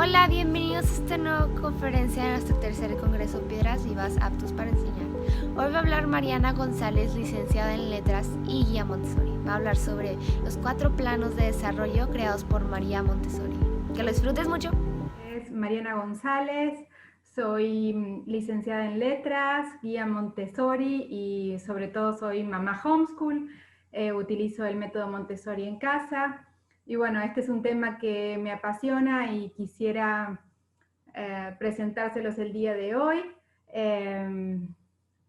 Hola, bienvenidos a esta nueva conferencia de nuestro tercer Congreso Piedras Vivas Aptos para Enseñar. Hoy va a hablar Mariana González, licenciada en Letras y guía Montessori. Va a hablar sobre los 4 planos de desarrollo creados por María Montessori. Que lo disfrutes mucho. Es Mariana González, soy licenciada en Letras, guía Montessori y sobre todo soy mamá homeschool. Utilizo el método Montessori en casa. Y bueno, este es un tema que me apasiona y quisiera presentárselos el día de hoy.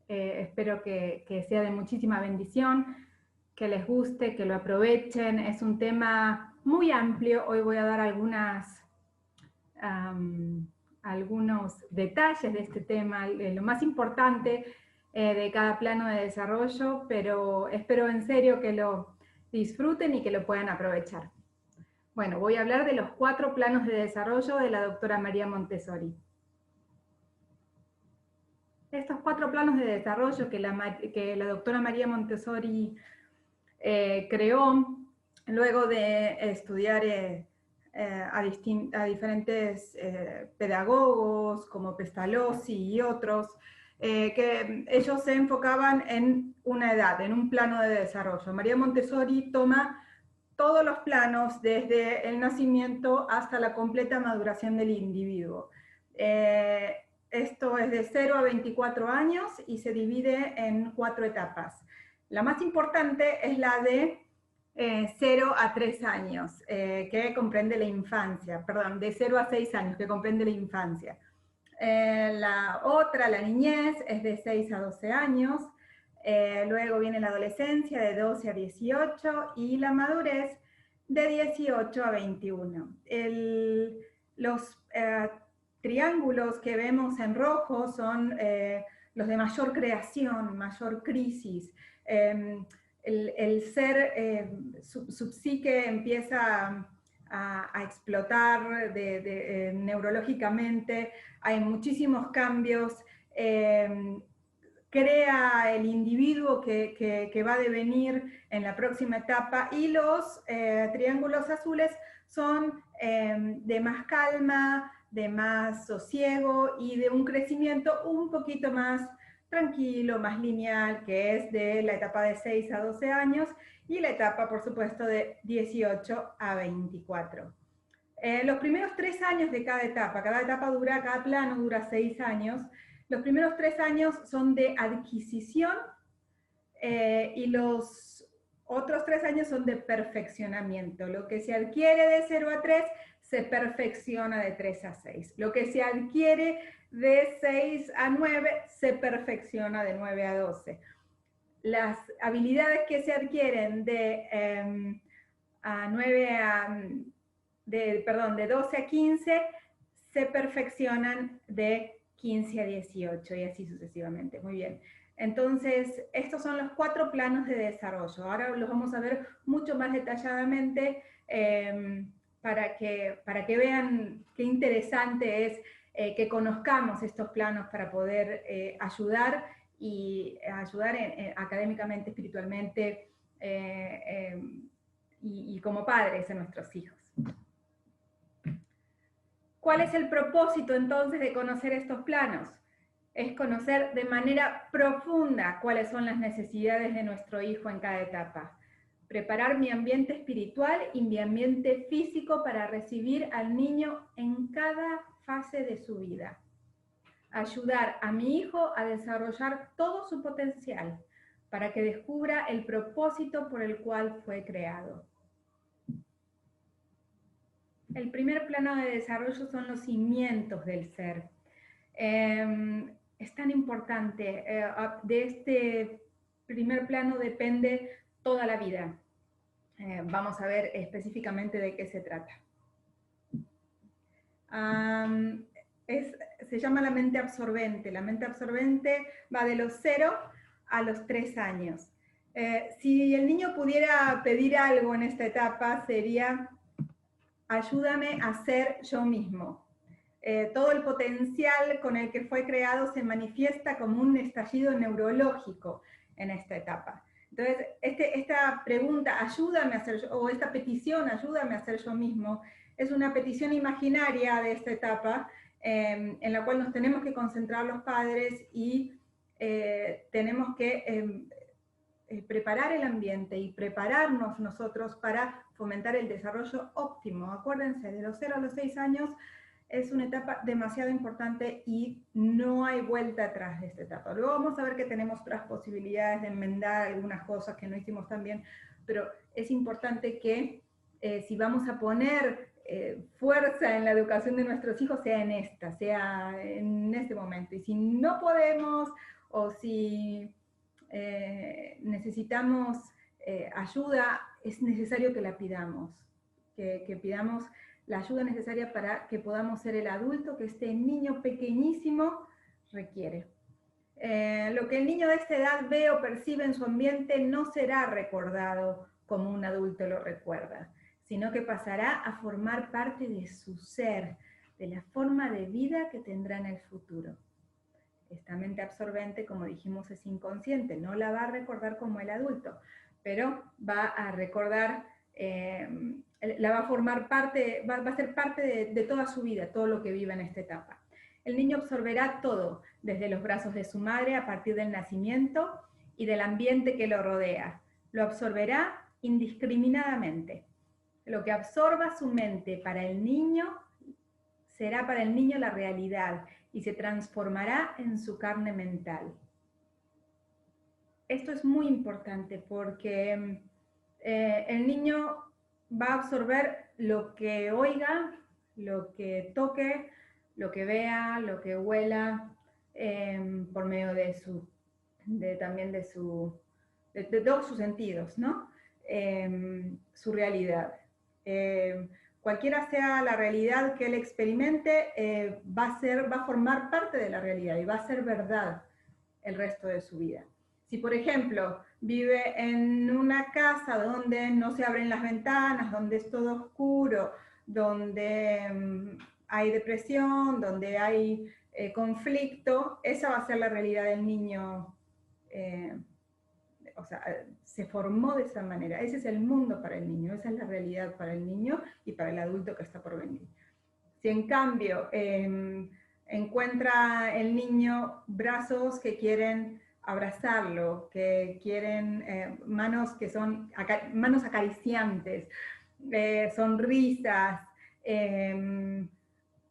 Espero que sea de muchísima bendición, que les guste, que lo aprovechen. Es un tema muy amplio. Hoy voy a dar algunos detalles de este tema, lo más importante de cada plano de desarrollo, pero espero en serio que lo disfruten y que lo puedan aprovechar. Bueno, voy a hablar de los 4 planos de desarrollo de la doctora María Montessori. Estos 4 planos de desarrollo que la doctora María Montessori creó luego de estudiar a diferentes pedagogos como Pestalozzi y otros, que ellos se enfocaban en una edad, en un plano de desarrollo. María Montessori toma todos los planos desde el nacimiento hasta la completa maduración del individuo. Esto es de 0 a 24 años y se divide en 4 etapas. La más importante es la de 0 a 3 años, que comprende la infancia, perdón, de 0 a 6 años, que comprende la infancia. La otra, la niñez, es de 6 a 12 años. Luego viene la adolescencia, de 12 a 18, y la madurez, de 18 a 21. Los triángulos que vemos en rojo son los de mayor creación, mayor crisis. El ser, su psique empieza a explotar neurológicamente, hay muchísimos cambios, crea el individuo que va a devenir en la próxima etapa, y los triángulos azules son de más calma, de más sosiego y de un crecimiento un poquito más tranquilo, más lineal, que es de la etapa de 6 a 12 años y la etapa, por supuesto, de 18 a 24. Los primeros 3 años de cada etapa cada plano dura 6 años, los primeros 3 años son de adquisición y los otros 3 años son de perfeccionamiento. Lo que se adquiere de 0 a 3 se perfecciona de 3 a 6. Lo que se adquiere de 6 a 9 se perfecciona de 9 a 12. Las habilidades que se adquieren de 12 a 15 se perfeccionan de 15 a 18 y así sucesivamente. Muy bien. Entonces, estos son los 4 planos de desarrollo. Ahora los vamos a ver mucho más detalladamente para que vean qué interesante es que conozcamos estos planos para poder ayudar académicamente, espiritualmente y como padres a nuestros hijos. ¿Cuál es el propósito entonces de conocer estos planos? Es conocer de manera profunda cuáles son las necesidades de nuestro hijo en cada etapa. Preparar mi ambiente espiritual y mi ambiente físico para recibir al niño en cada fase de su vida. Ayudar a mi hijo a desarrollar todo su potencial para que descubra el propósito por el cual fue creado. El primer plano de desarrollo son los cimientos del ser. Es tan importante. De este primer plano depende toda la vida. Vamos a ver específicamente de qué se trata. Se llama la mente absorbente. La mente absorbente va de los 0 a los 3 años. Si el niño pudiera pedir algo en esta etapa, sería: ayúdame a ser yo mismo. Todo el potencial con el que fue creado se manifiesta como un estallido neurológico en esta etapa. Entonces, esta pregunta, ayúdame a ser yo, o esta petición, ayúdame a ser yo mismo, es una petición imaginaria de esta etapa, en la cual nos tenemos que concentrar los padres y tenemos que preparar el ambiente y prepararnos nosotros para fomentar el desarrollo óptimo. Acuérdense, de los 0 a los 6 años es una etapa demasiado importante y no hay vuelta atrás de esta etapa. Luego vamos a ver que tenemos otras posibilidades de enmendar algunas cosas que no hicimos tan bien, pero es importante que si vamos a poner fuerza en la educación de nuestros hijos, sea en este momento. Y si no podemos, o si necesitamos ayuda, es necesario que la pidamos, que pidamos la ayuda necesaria para que podamos ser el adulto que este niño pequeñísimo requiere. Lo que el niño de esta edad ve o percibe en su ambiente no será recordado como un adulto lo recuerda, sino que pasará a formar parte de su ser, de la forma de vida que tendrá en el futuro. Esta mente absorbente, como dijimos, es inconsciente, no la va a recordar como el adulto, pero va a recordar, la va a formar parte, va a ser parte de toda su vida, todo lo que viva en esta etapa. El niño absorberá todo, desde los brazos de su madre a partir del nacimiento y del ambiente que lo rodea. Lo absorberá indiscriminadamente. Lo que absorba su mente para el niño será para el niño la realidad y se transformará en su carne mental. Esto es muy importante porque el niño va a absorber lo que oiga, lo que toque, lo que vea, lo que huela, por medio también de todos sus sentidos, ¿no? Su realidad. Cualquiera sea la realidad que él experimente, va a formar parte de la realidad y va a ser verdad el resto de su vida. Si, por ejemplo, vive en una casa donde no se abren las ventanas, donde es todo oscuro, donde hay depresión, donde hay conflicto, esa va a ser la realidad del niño. O sea, se formó de esa manera. Ese es el mundo para el niño, esa es la realidad para el niño y para el adulto que está por venir. Si en cambio encuentra el niño brazos que quieren abrazarlo, que quieren manos que son manos acariciantes, sonrisas,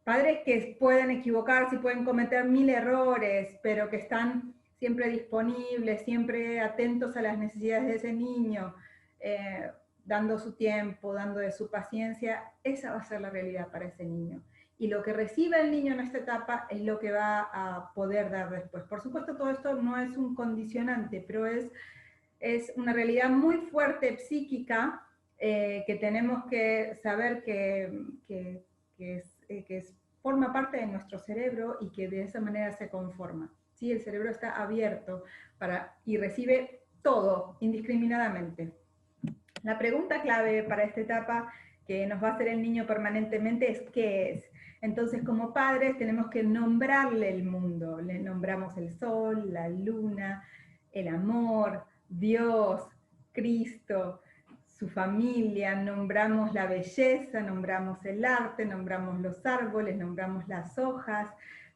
padres que pueden equivocarse y pueden cometer 1000 errores, pero que están siempre disponibles, siempre atentos a las necesidades de ese niño, dando su tiempo, dando de su paciencia, esa va a ser la realidad para ese niño. Y lo que recibe el niño en esta etapa es lo que va a poder dar después. Por supuesto, todo esto no es un condicionante, pero es una realidad muy fuerte psíquica que tenemos que saber que forma parte de nuestro cerebro y que de esa manera se conforma. ¿Sí? El cerebro está abierto y recibe todo indiscriminadamente. La pregunta clave para esta etapa que nos va a hacer el niño permanentemente es ¿qué es? Entonces, como padres tenemos que nombrarle el mundo. Le nombramos el sol, la luna, el amor, Dios, Cristo, su familia, nombramos la belleza, nombramos el arte, nombramos los árboles, nombramos las hojas.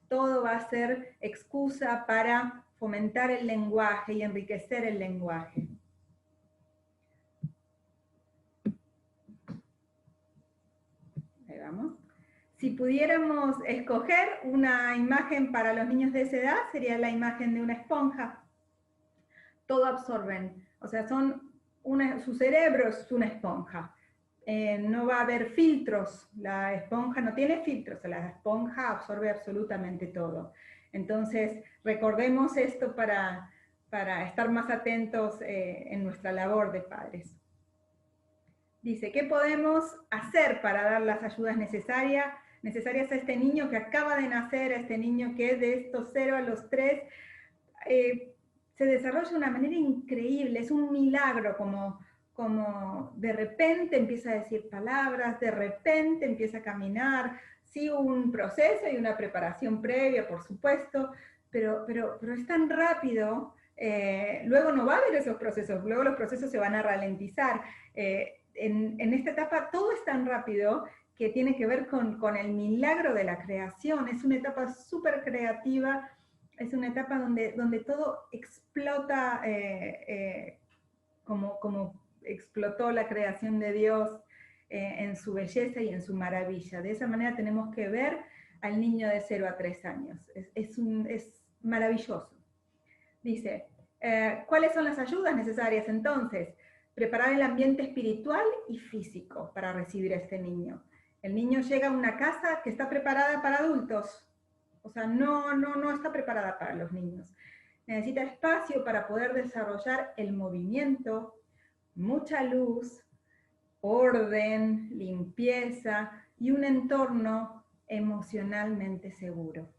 Todo va a ser excusa para fomentar el lenguaje y enriquecer el lenguaje. Ahí vamos. Si pudiéramos escoger una imagen para los niños de esa edad, sería la imagen de una esponja. Todo absorben, o sea, su cerebro es una esponja. No va a haber filtros, la esponja no tiene filtros, la esponja absorbe absolutamente todo. Entonces, recordemos esto para estar más atentos en nuestra labor de padres. Dice, ¿qué podemos hacer para dar las ayudas necesarias a este niño que acaba de nacer, a este niño que de estos 0 a los 3 se desarrolla de una manera increíble? Es un milagro como de repente empieza a decir palabras, de repente empieza a caminar, sí, un proceso y una preparación previa, por supuesto, pero es tan rápido, luego no va a haber esos procesos, luego los procesos se van a ralentizar. En esta etapa todo es tan rápido que tiene que ver con el milagro de la creación. Es una etapa súper creativa, es una etapa donde todo explota como explotó la creación de Dios en su belleza y en su maravilla. De esa manera tenemos que ver al niño de 0 a 3 años. Es maravilloso. Dice, ¿cuáles son las ayudas necesarias entonces? Preparar el ambiente espiritual y físico para recibir a este niño. El niño llega a una casa que está preparada para adultos, o sea, no está preparada para los niños. Necesita espacio para poder desarrollar el movimiento, mucha luz, orden, limpieza y un entorno emocionalmente seguro.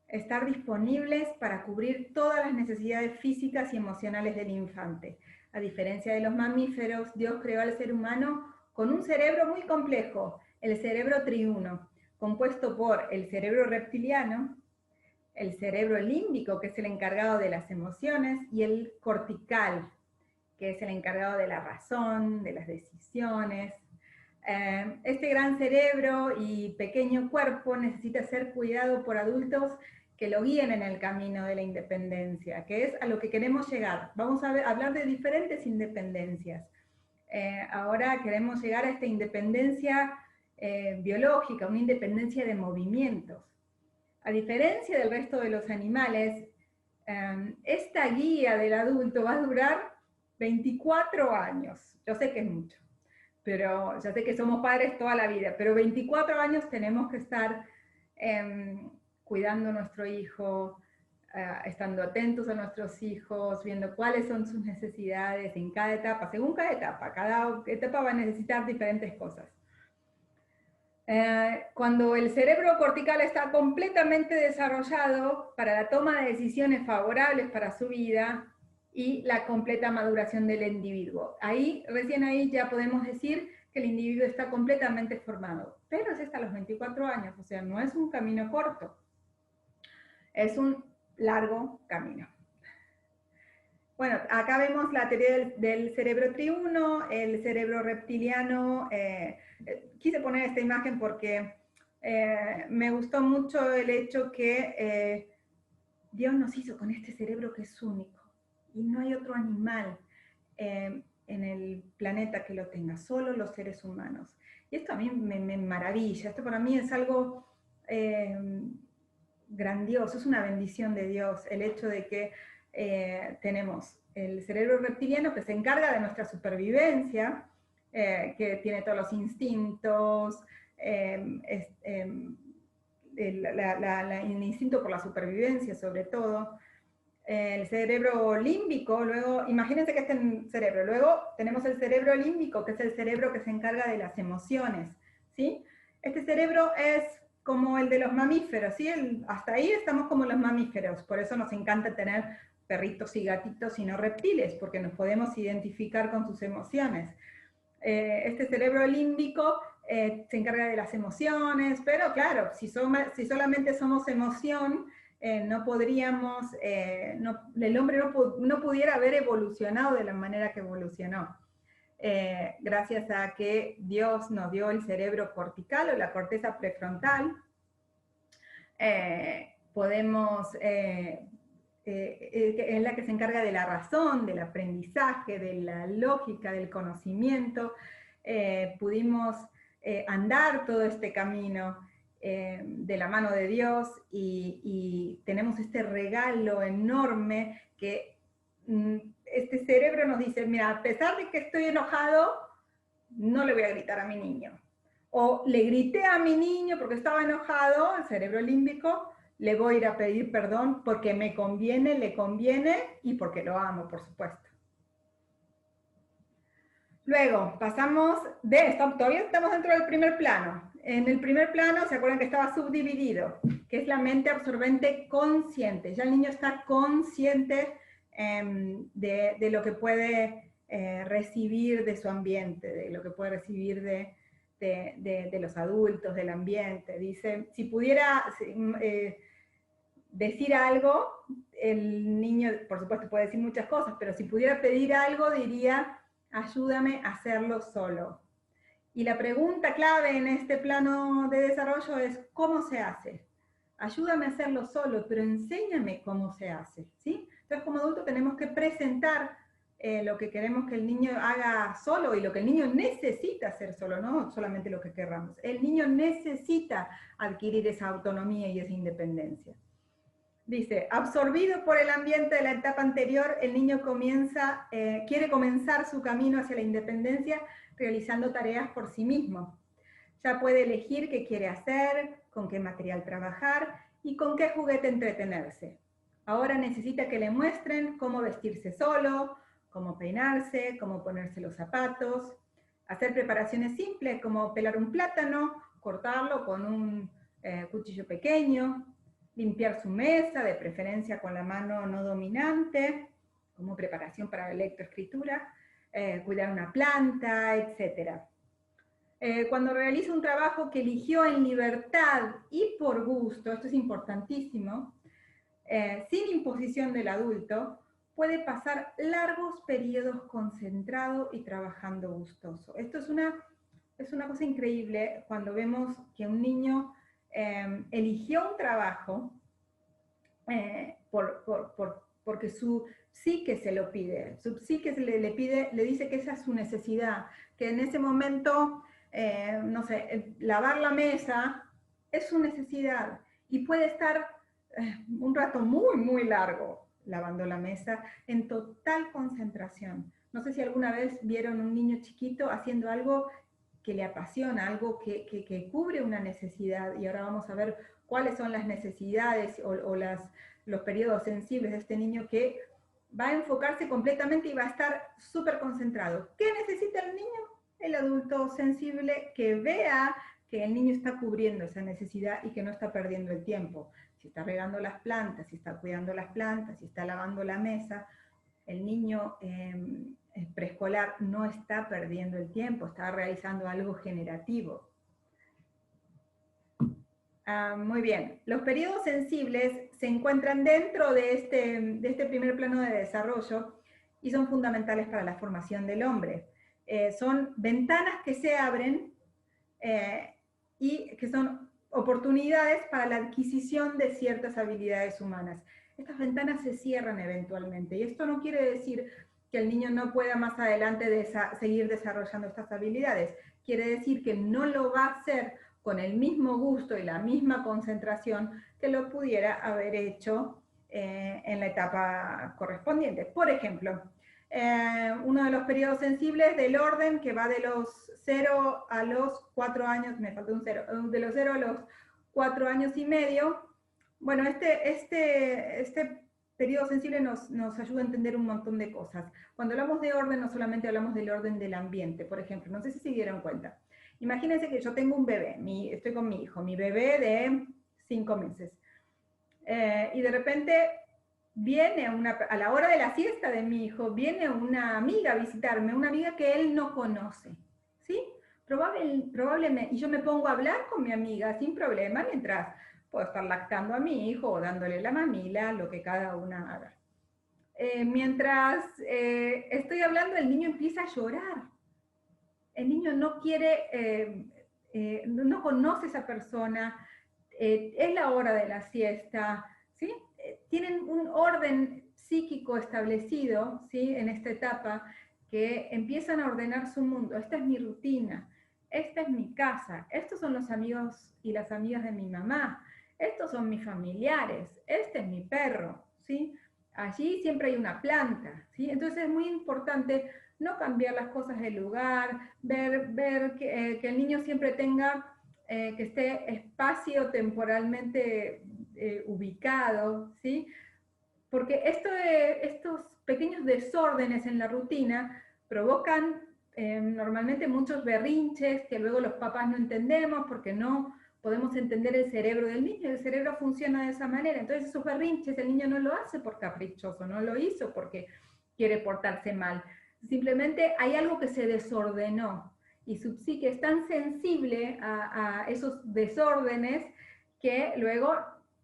Estar disponibles para cubrir todas las necesidades físicas y emocionales del infante. A diferencia de los mamíferos, Dios creó al ser humano con un cerebro muy complejo, el cerebro triuno, compuesto por el cerebro reptiliano, el cerebro límbico, que es el encargado de las emociones, y el cortical, que es el encargado de la razón, de las decisiones. Este gran cerebro y pequeño cuerpo necesita ser cuidado por adultos que lo guíen en el camino de la independencia, que es a lo que queremos llegar. Vamos a hablar de diferentes independencias. Ahora queremos llegar a esta independencia biológica, una independencia de movimientos. A diferencia del resto de los animales, esta guía del adulto va a durar 24 años. Yo sé que es mucho, pero ya sé que somos padres toda la vida, pero 24 años tenemos que estar cuidando a nuestro hijo, estando atentos a nuestros hijos, viendo cuáles son sus necesidades en cada etapa, según cada etapa va a necesitar diferentes cosas. Cuando el cerebro cortical está completamente desarrollado para la toma de decisiones favorables para su vida y la completa maduración del individuo. Recién ahí ya podemos decir que el individuo está completamente formado, pero es hasta los 24 años, o sea, no es un camino corto, es un largo camino. Bueno, acá vemos la teoría del cerebro triuno, el cerebro reptiliano. Quise poner esta imagen porque me gustó mucho el hecho que Dios nos hizo con este cerebro que es único y no hay otro animal en el planeta que lo tenga, solo los seres humanos. Y esto a mí me maravilla, esto para mí es algo grandioso, es una bendición de Dios, el hecho de que tenemos el cerebro reptiliano que se encarga de nuestra supervivencia, que tiene todos los instintos, el instinto por la supervivencia sobre todo, el cerebro límbico, luego, imagínense que este cerebro, luego tenemos el cerebro límbico, que es el cerebro que se encarga de las emociones, ¿sí? Este cerebro es como el de los mamíferos, ¿sí? Hasta ahí estamos como los mamíferos, por eso nos encanta tener perritos y gatitos y no reptiles, porque nos podemos identificar con sus emociones. Este cerebro límbico se encarga de las emociones, pero claro, si solamente somos emoción, no podríamos, el hombre no pudiera haber evolucionado de la manera que evolucionó. Gracias a que Dios nos dio el cerebro cortical o la corteza prefrontal, podemos, es la que se encarga de la razón, del aprendizaje, de la lógica, del conocimiento, pudimos andar todo este camino de la mano de Dios y tenemos este regalo enorme que este cerebro nos dice, mira, a pesar de que estoy enojado, no le voy a gritar a mi niño. O le grité a mi niño porque estaba enojado, el cerebro límbico, le voy a ir a pedir perdón porque me conviene, le conviene y porque lo amo, por supuesto. Luego, pasamos de esto, todavía estamos dentro del primer plano. En el primer plano, ¿se acuerdan que estaba subdividido? Que es la mente absorbente consciente. Ya el niño está consciente de lo que puede recibir de su ambiente, de lo que puede recibir de los adultos, del ambiente. Dice, si pudiera decir algo, el niño, por supuesto, puede decir muchas cosas, pero si pudiera pedir algo, diría, ayúdame a hacerlo solo. Y la pregunta clave en este plano de desarrollo es, ¿cómo se hace? Ayúdame a hacerlo solo, pero enséñame cómo se hace, ¿sí? Entonces, como adulto tenemos que presentar lo que queremos que el niño haga solo y lo que el niño necesita hacer solo, no solamente lo que querramos. El niño necesita adquirir esa autonomía y esa independencia. Dice, absorbido por el ambiente de la etapa anterior, el niño quiere comenzar su camino hacia la independencia realizando tareas por sí mismo. Ya puede elegir qué quiere hacer, con qué material trabajar y con qué juguete entretenerse. Ahora necesita que le muestren cómo vestirse solo, cómo peinarse, cómo ponerse los zapatos, hacer preparaciones simples como pelar un plátano, cortarlo con un cuchillo pequeño, limpiar su mesa, de preferencia con la mano no dominante, como preparación para la lectoescritura, cuidar una planta, etc. Cuando realiza un trabajo que eligió en libertad y por gusto, esto es importantísimo, sin imposición del adulto, puede pasar largos periodos concentrado y trabajando gustoso. Esto es una cosa increíble cuando vemos que un niño eligió un trabajo porque su psique se lo pide, su psique le dice que esa es su necesidad, que en ese momento, no sé, lavar la mesa es su necesidad y puede estar un rato muy, muy largo lavando la mesa en total concentración. No sé si alguna vez vieron un niño chiquito haciendo algo que le apasiona, algo que cubre una necesidad, y ahora vamos a ver cuáles son las necesidades o los periodos sensibles de este niño que va a enfocarse completamente y va a estar súper concentrado. ¿Qué necesita el niño? El adulto sensible que vea que el niño está cubriendo esa necesidad y que no está perdiendo el tiempo. Si está regando las plantas, si está cuidando las plantas, si está lavando la mesa, el niño preescolar no está perdiendo el tiempo, está realizando algo generativo. Muy bien, los periodos sensibles se encuentran dentro de este primer plano de desarrollo y son fundamentales para la formación del hombre. Son ventanas que se abren y que son oportunidades para la adquisición de ciertas habilidades humanas. Estas ventanas se cierran eventualmente, y esto no quiere decir que el niño no pueda más adelante seguir desarrollando estas habilidades. Quiere decir que no lo va a hacer con el mismo gusto y la misma concentración que lo pudiera haber hecho en la etapa correspondiente. Por ejemplo, uno de los periodos sensibles del orden, que va de los 0 a los 4 años, me faltó un 0, de los 0 a los 4 años y medio. Bueno, este periodo sensible nos ayuda a entender un montón de cosas. Cuando hablamos de orden, no solamente hablamos del orden del ambiente, por ejemplo, no sé si se dieron cuenta. Imagínense que yo tengo un bebé, estoy con mi hijo, mi bebé de 5 meses. Y de repente viene a la hora de la siesta de mi hijo, viene una amiga a visitarme, una amiga que él no conoce, ¿sí? Probablemente, y yo me pongo a hablar con mi amiga sin problema, mientras puedo estar lactando a mi hijo o dándole la mamila, lo que cada una haga. Mientras estoy hablando, el niño empieza a llorar. El niño no quiere, no conoce a esa persona, es la hora de la siesta, ¿sí? Tienen un orden psíquico establecido, ¿sí? En esta etapa, que empiezan a ordenar su mundo. Esta es mi rutina, esta es mi casa, estos son los amigos y las amigas de mi mamá, estos son mis familiares, este es mi perro, ¿sí? Allí siempre hay una planta, ¿sí? Entonces es muy importante no cambiar las cosas del lugar, ver que el niño siempre tenga, que esté espacio-temporalmente ubicado, ¿sí? Porque estos pequeños desórdenes en la rutina provocan normalmente muchos berrinches que luego los papás no entendemos porque no podemos entender el cerebro del niño. El cerebro funciona de esa manera. Entonces esos berrinches el niño no lo hace por caprichoso, no lo hizo porque quiere portarse mal. Simplemente hay algo que se desordenó y su psique es tan sensible a esos desórdenes que luego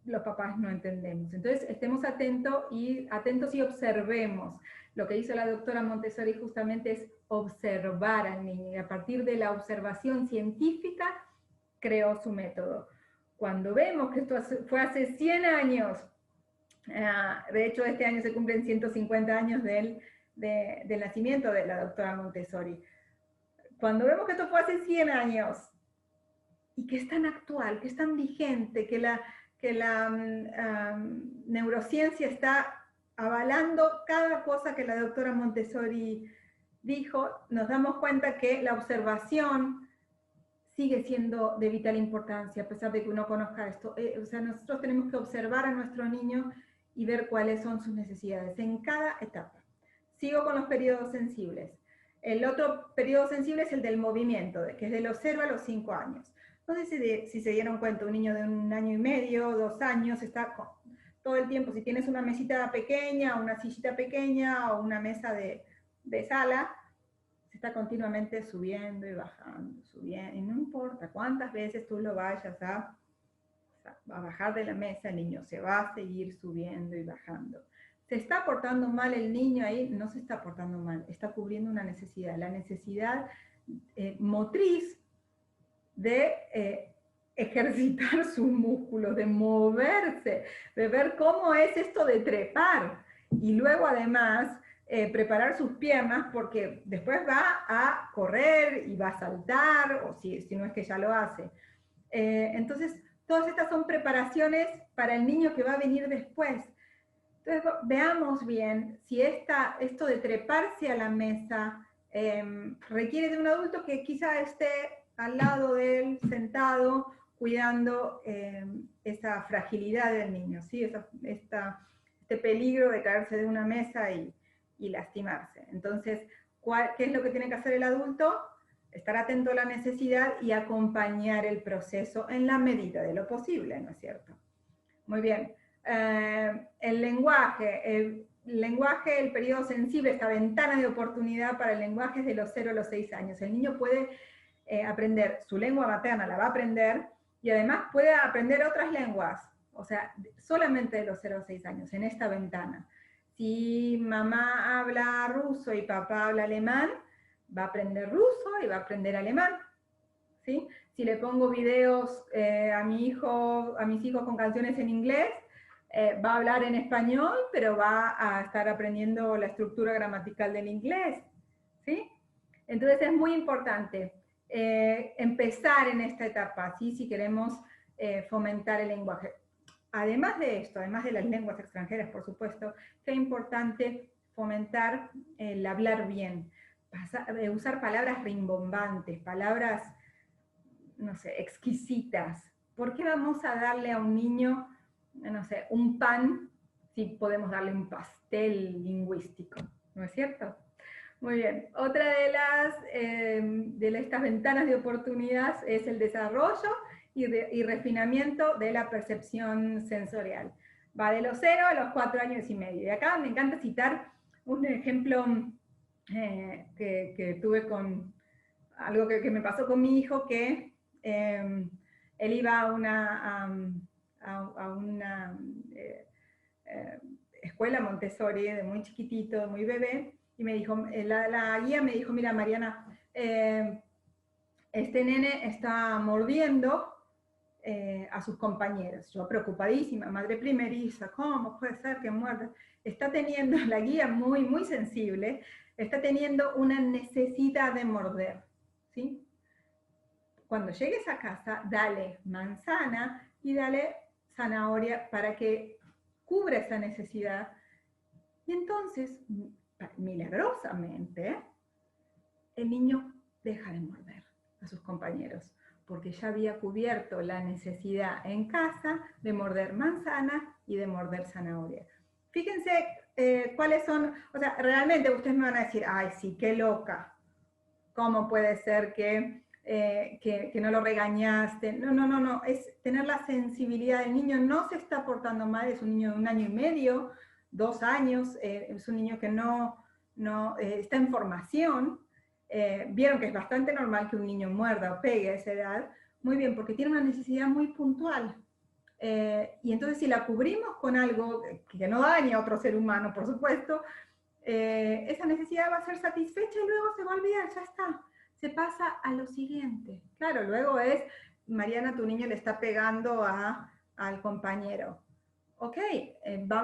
los papás no entendemos. Entonces, estemos atentos y observemos. Lo que hizo la doctora Montessori justamente es observar al niño, y a partir de la observación científica creó su método. Cuando vemos que esto fue hace 100 años, de hecho este año se cumplen 150 años del nacimiento de la doctora Montessori. Cuando vemos que esto fue hace 100 años, y que es tan actual, que es tan vigente, que la neurociencia está avalando cada cosa que la doctora Montessori dijo, nos damos cuenta que la observación sigue siendo de vital importancia, a pesar de que uno conozca esto. O sea, nosotros tenemos que observar a nuestro niño y ver cuáles son sus necesidades en cada etapa. Sigo con los periodos sensibles. El otro periodo sensible es el del movimiento, que es de los 0 a los 5 años. No sé si se dieron cuenta, un niño de 1 año y medio, 2 años, está todo el tiempo, si tienes una mesita pequeña, una sillita pequeña o una mesa de sala, se está continuamente subiendo y bajando, subiendo, y no importa cuántas veces tú lo vayas a bajar de la mesa, el niño se va a seguir subiendo y bajando. ¿Se está portando mal el niño ahí? No se está portando mal, está cubriendo una necesidad, la necesidad motriz de ejercitar sus músculos, de moverse, de ver cómo es esto de trepar, y luego además preparar sus piernas, porque después va a correr y va a saltar, o si no es que ya lo hace. Entonces, todas estas son preparaciones para el niño que va a venir después. Entonces, veamos bien si esto de treparse a la mesa requiere de un adulto que quizá esté al lado de él, sentado, cuidando esa fragilidad del niño, ¿sí? Este peligro de caerse de una mesa y lastimarse. Entonces, ¿qué es lo que tiene que hacer el adulto? Estar atento a la necesidad y acompañar el proceso en la medida de lo posible, ¿no es cierto? Muy bien. El lenguaje, el periodo sensible, esta ventana de oportunidad para el lenguaje es de los 0 a los 6 años. El niño puede aprender su lengua materna, la va a aprender, y además puede aprender otras lenguas, o sea, solamente de los 0 a 6 años, en esta ventana. Si mamá habla ruso y papá habla alemán, va a aprender ruso y va a aprender alemán, ¿sí? Si le pongo videos a mis hijos con canciones en inglés, va a hablar en español, pero va a estar aprendiendo la estructura gramatical del inglés, ¿sí? Entonces es muy importante empezar en esta etapa, ¿sí? Si queremos fomentar el lenguaje. Además de esto, además de las lenguas extranjeras, por supuesto, es importante fomentar el hablar bien, usar palabras rimbombantes, palabras, no sé, exquisitas. ¿Por qué vamos a darle a un niño, no sé, un pan si podemos darle un pastel lingüístico? ¿No es cierto? Muy bien. Otra de estas ventanas de oportunidad es el desarrollo y refinamiento de la percepción sensorial. Va de los 0 a los 4 años y medio. Y acá me encanta citar un ejemplo que tuve con algo que me pasó con mi hijo, que él iba a una escuela Montessori de muy chiquitito, de muy bebé, y me dijo, la guía me dijo, mira Mariana, este nene está mordiendo a sus compañeros. Yo preocupadísima, madre primeriza, ¿cómo puede ser que muerda? Está teniendo, la guía muy sensible, está teniendo una necesidad de morder, ¿sí? Cuando llegues a casa, dale manzana y dale zanahoria para que cubra esa necesidad. Y entonces, milagrosamente, el niño deja de morder a sus compañeros, porque ya había cubierto la necesidad en casa de morder manzana y de morder zanahoria. Fíjense cuáles son, o sea, realmente ustedes me van a decir, ay, sí, qué loca, ¿cómo puede ser que no lo regañaste? No, es tener la sensibilidad. El niño no se está portando mal, es un niño de 1 año y medio, 2 años, es un niño que no está en formación. Vieron que es bastante normal que un niño muerda o pegue a esa edad. Muy bien, porque tiene una necesidad muy puntual. Y entonces si la cubrimos con algo que no daña a otro ser humano, por supuesto, esa necesidad va a ser satisfecha y luego se va a olvidar, ya está. Se pasa a lo siguiente. Claro, luego es, Mariana, tu niño le está pegando al compañero. Ok,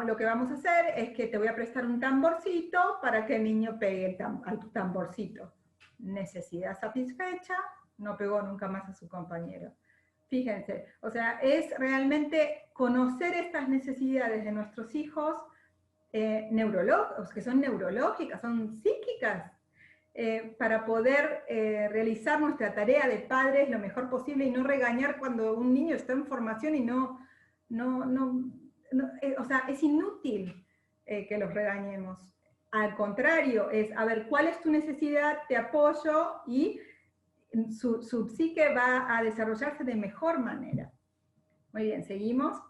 lo que vamos a hacer es que te voy a prestar un tamborcito para que el niño pegue al tamborcito. Necesidad satisfecha, no pegó nunca más a su compañero. Fíjense, o sea, es realmente conocer estas necesidades de nuestros hijos, que son neurológicas, son psíquicas, para poder realizar nuestra tarea de padres lo mejor posible y no regañar cuando un niño está en formación y o sea, es inútil que los regañemos. Al contrario, es, a ver, ¿cuál es tu necesidad? Te apoyo y su psique va a desarrollarse de mejor manera. Muy bien, seguimos.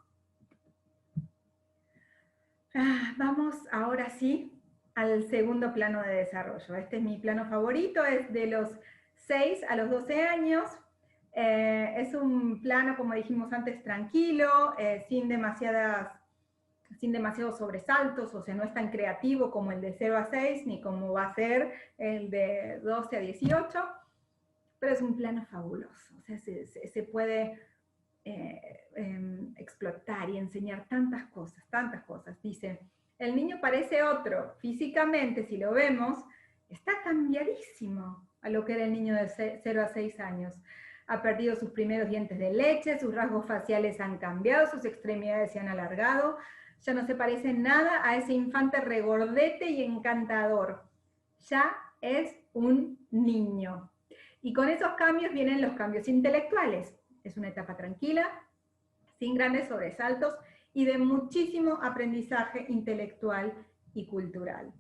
Vamos ahora sí al segundo plano de desarrollo. Este es mi plano favorito, es de los 6 a los 12 años. Es un plano, como dijimos antes, tranquilo, sin demasiados sobresaltos, o sea, no es tan creativo como el de 0 a 6, ni como va a ser el de 12 a 18, pero es un plano fabuloso, o sea, se puede explotar y enseñar tantas cosas. Dice, el niño parece otro, físicamente, si lo vemos, está cambiadísimo a lo que era el niño de 0 a 6 años. Ha perdido sus primeros dientes de leche, sus rasgos faciales han cambiado, sus extremidades se han alargado, ya no se parece nada a ese infante regordete y encantador. Ya es un niño. Y con esos cambios vienen los cambios intelectuales. Es una etapa tranquila, sin grandes sobresaltos y de muchísimo aprendizaje intelectual y cultural.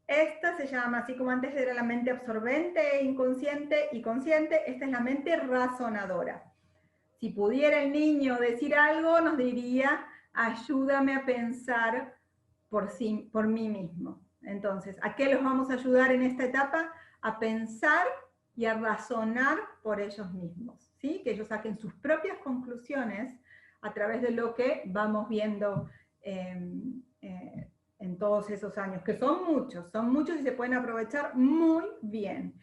Esta se llama, así como antes era la mente absorbente, inconsciente y consciente, esta es la mente razonadora. Si pudiera el niño decir algo, nos diría, ayúdame a pensar por mí mismo. Entonces, ¿a qué los vamos a ayudar en esta etapa? A pensar y a razonar por ellos mismos, ¿sí? Que ellos saquen sus propias conclusiones a través de lo que vamos viendo en todos esos años, que son muchos y se pueden aprovechar muy bien.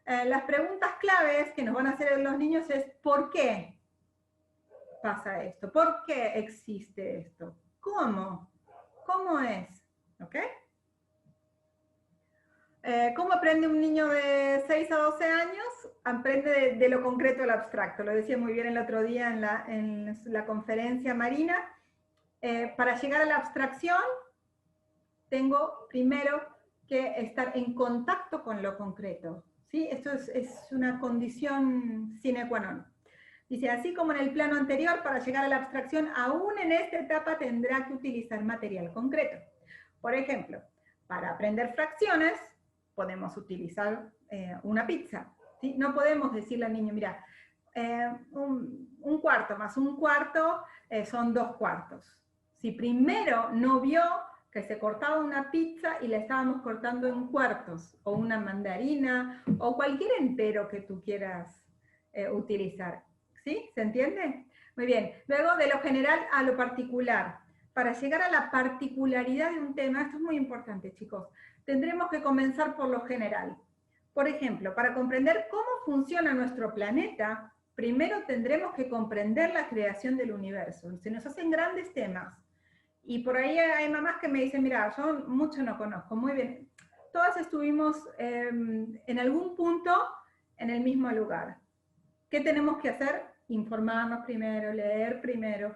Las preguntas claves que nos van a hacer los niños es ¿por qué pasa esto? ¿Por qué existe esto? ¿Cómo? ¿Cómo es? ¿Ok? ¿Cómo aprende un niño de 6 a 12 años? Aprende de lo concreto al abstracto. Lo decía muy bien el otro día en la conferencia Marina. Para llegar a la abstracción, tengo primero que estar en contacto con lo concreto. ¿Sí? Esto es una condición sine qua non. Dice, así como en el plano anterior, para llegar a la abstracción, aún en esta etapa tendrá que utilizar material concreto. Por ejemplo, para aprender fracciones, podemos utilizar una pizza. ¿Sí? No podemos decirle al niño, mira, un cuarto más un cuarto son 2 cuartos. Si primero no vio que se cortaba una pizza y la estábamos cortando en cuartos, o una mandarina, o cualquier entero que tú quieras utilizar. ¿Sí? ¿Se entiende? Muy bien. Luego, de lo general a lo particular. Para llegar a la particularidad de un tema, esto es muy importante, chicos, tendremos que comenzar por lo general. Por ejemplo, para comprender cómo funciona nuestro planeta, primero tendremos que comprender la creación del universo. Se nos hacen grandes temas. Y por ahí hay mamás que me dicen, mira, yo mucho no conozco. Muy bien. Todas estuvimos en algún punto en el mismo lugar. ¿Qué tenemos que hacer? Informarnos primero, leer primero,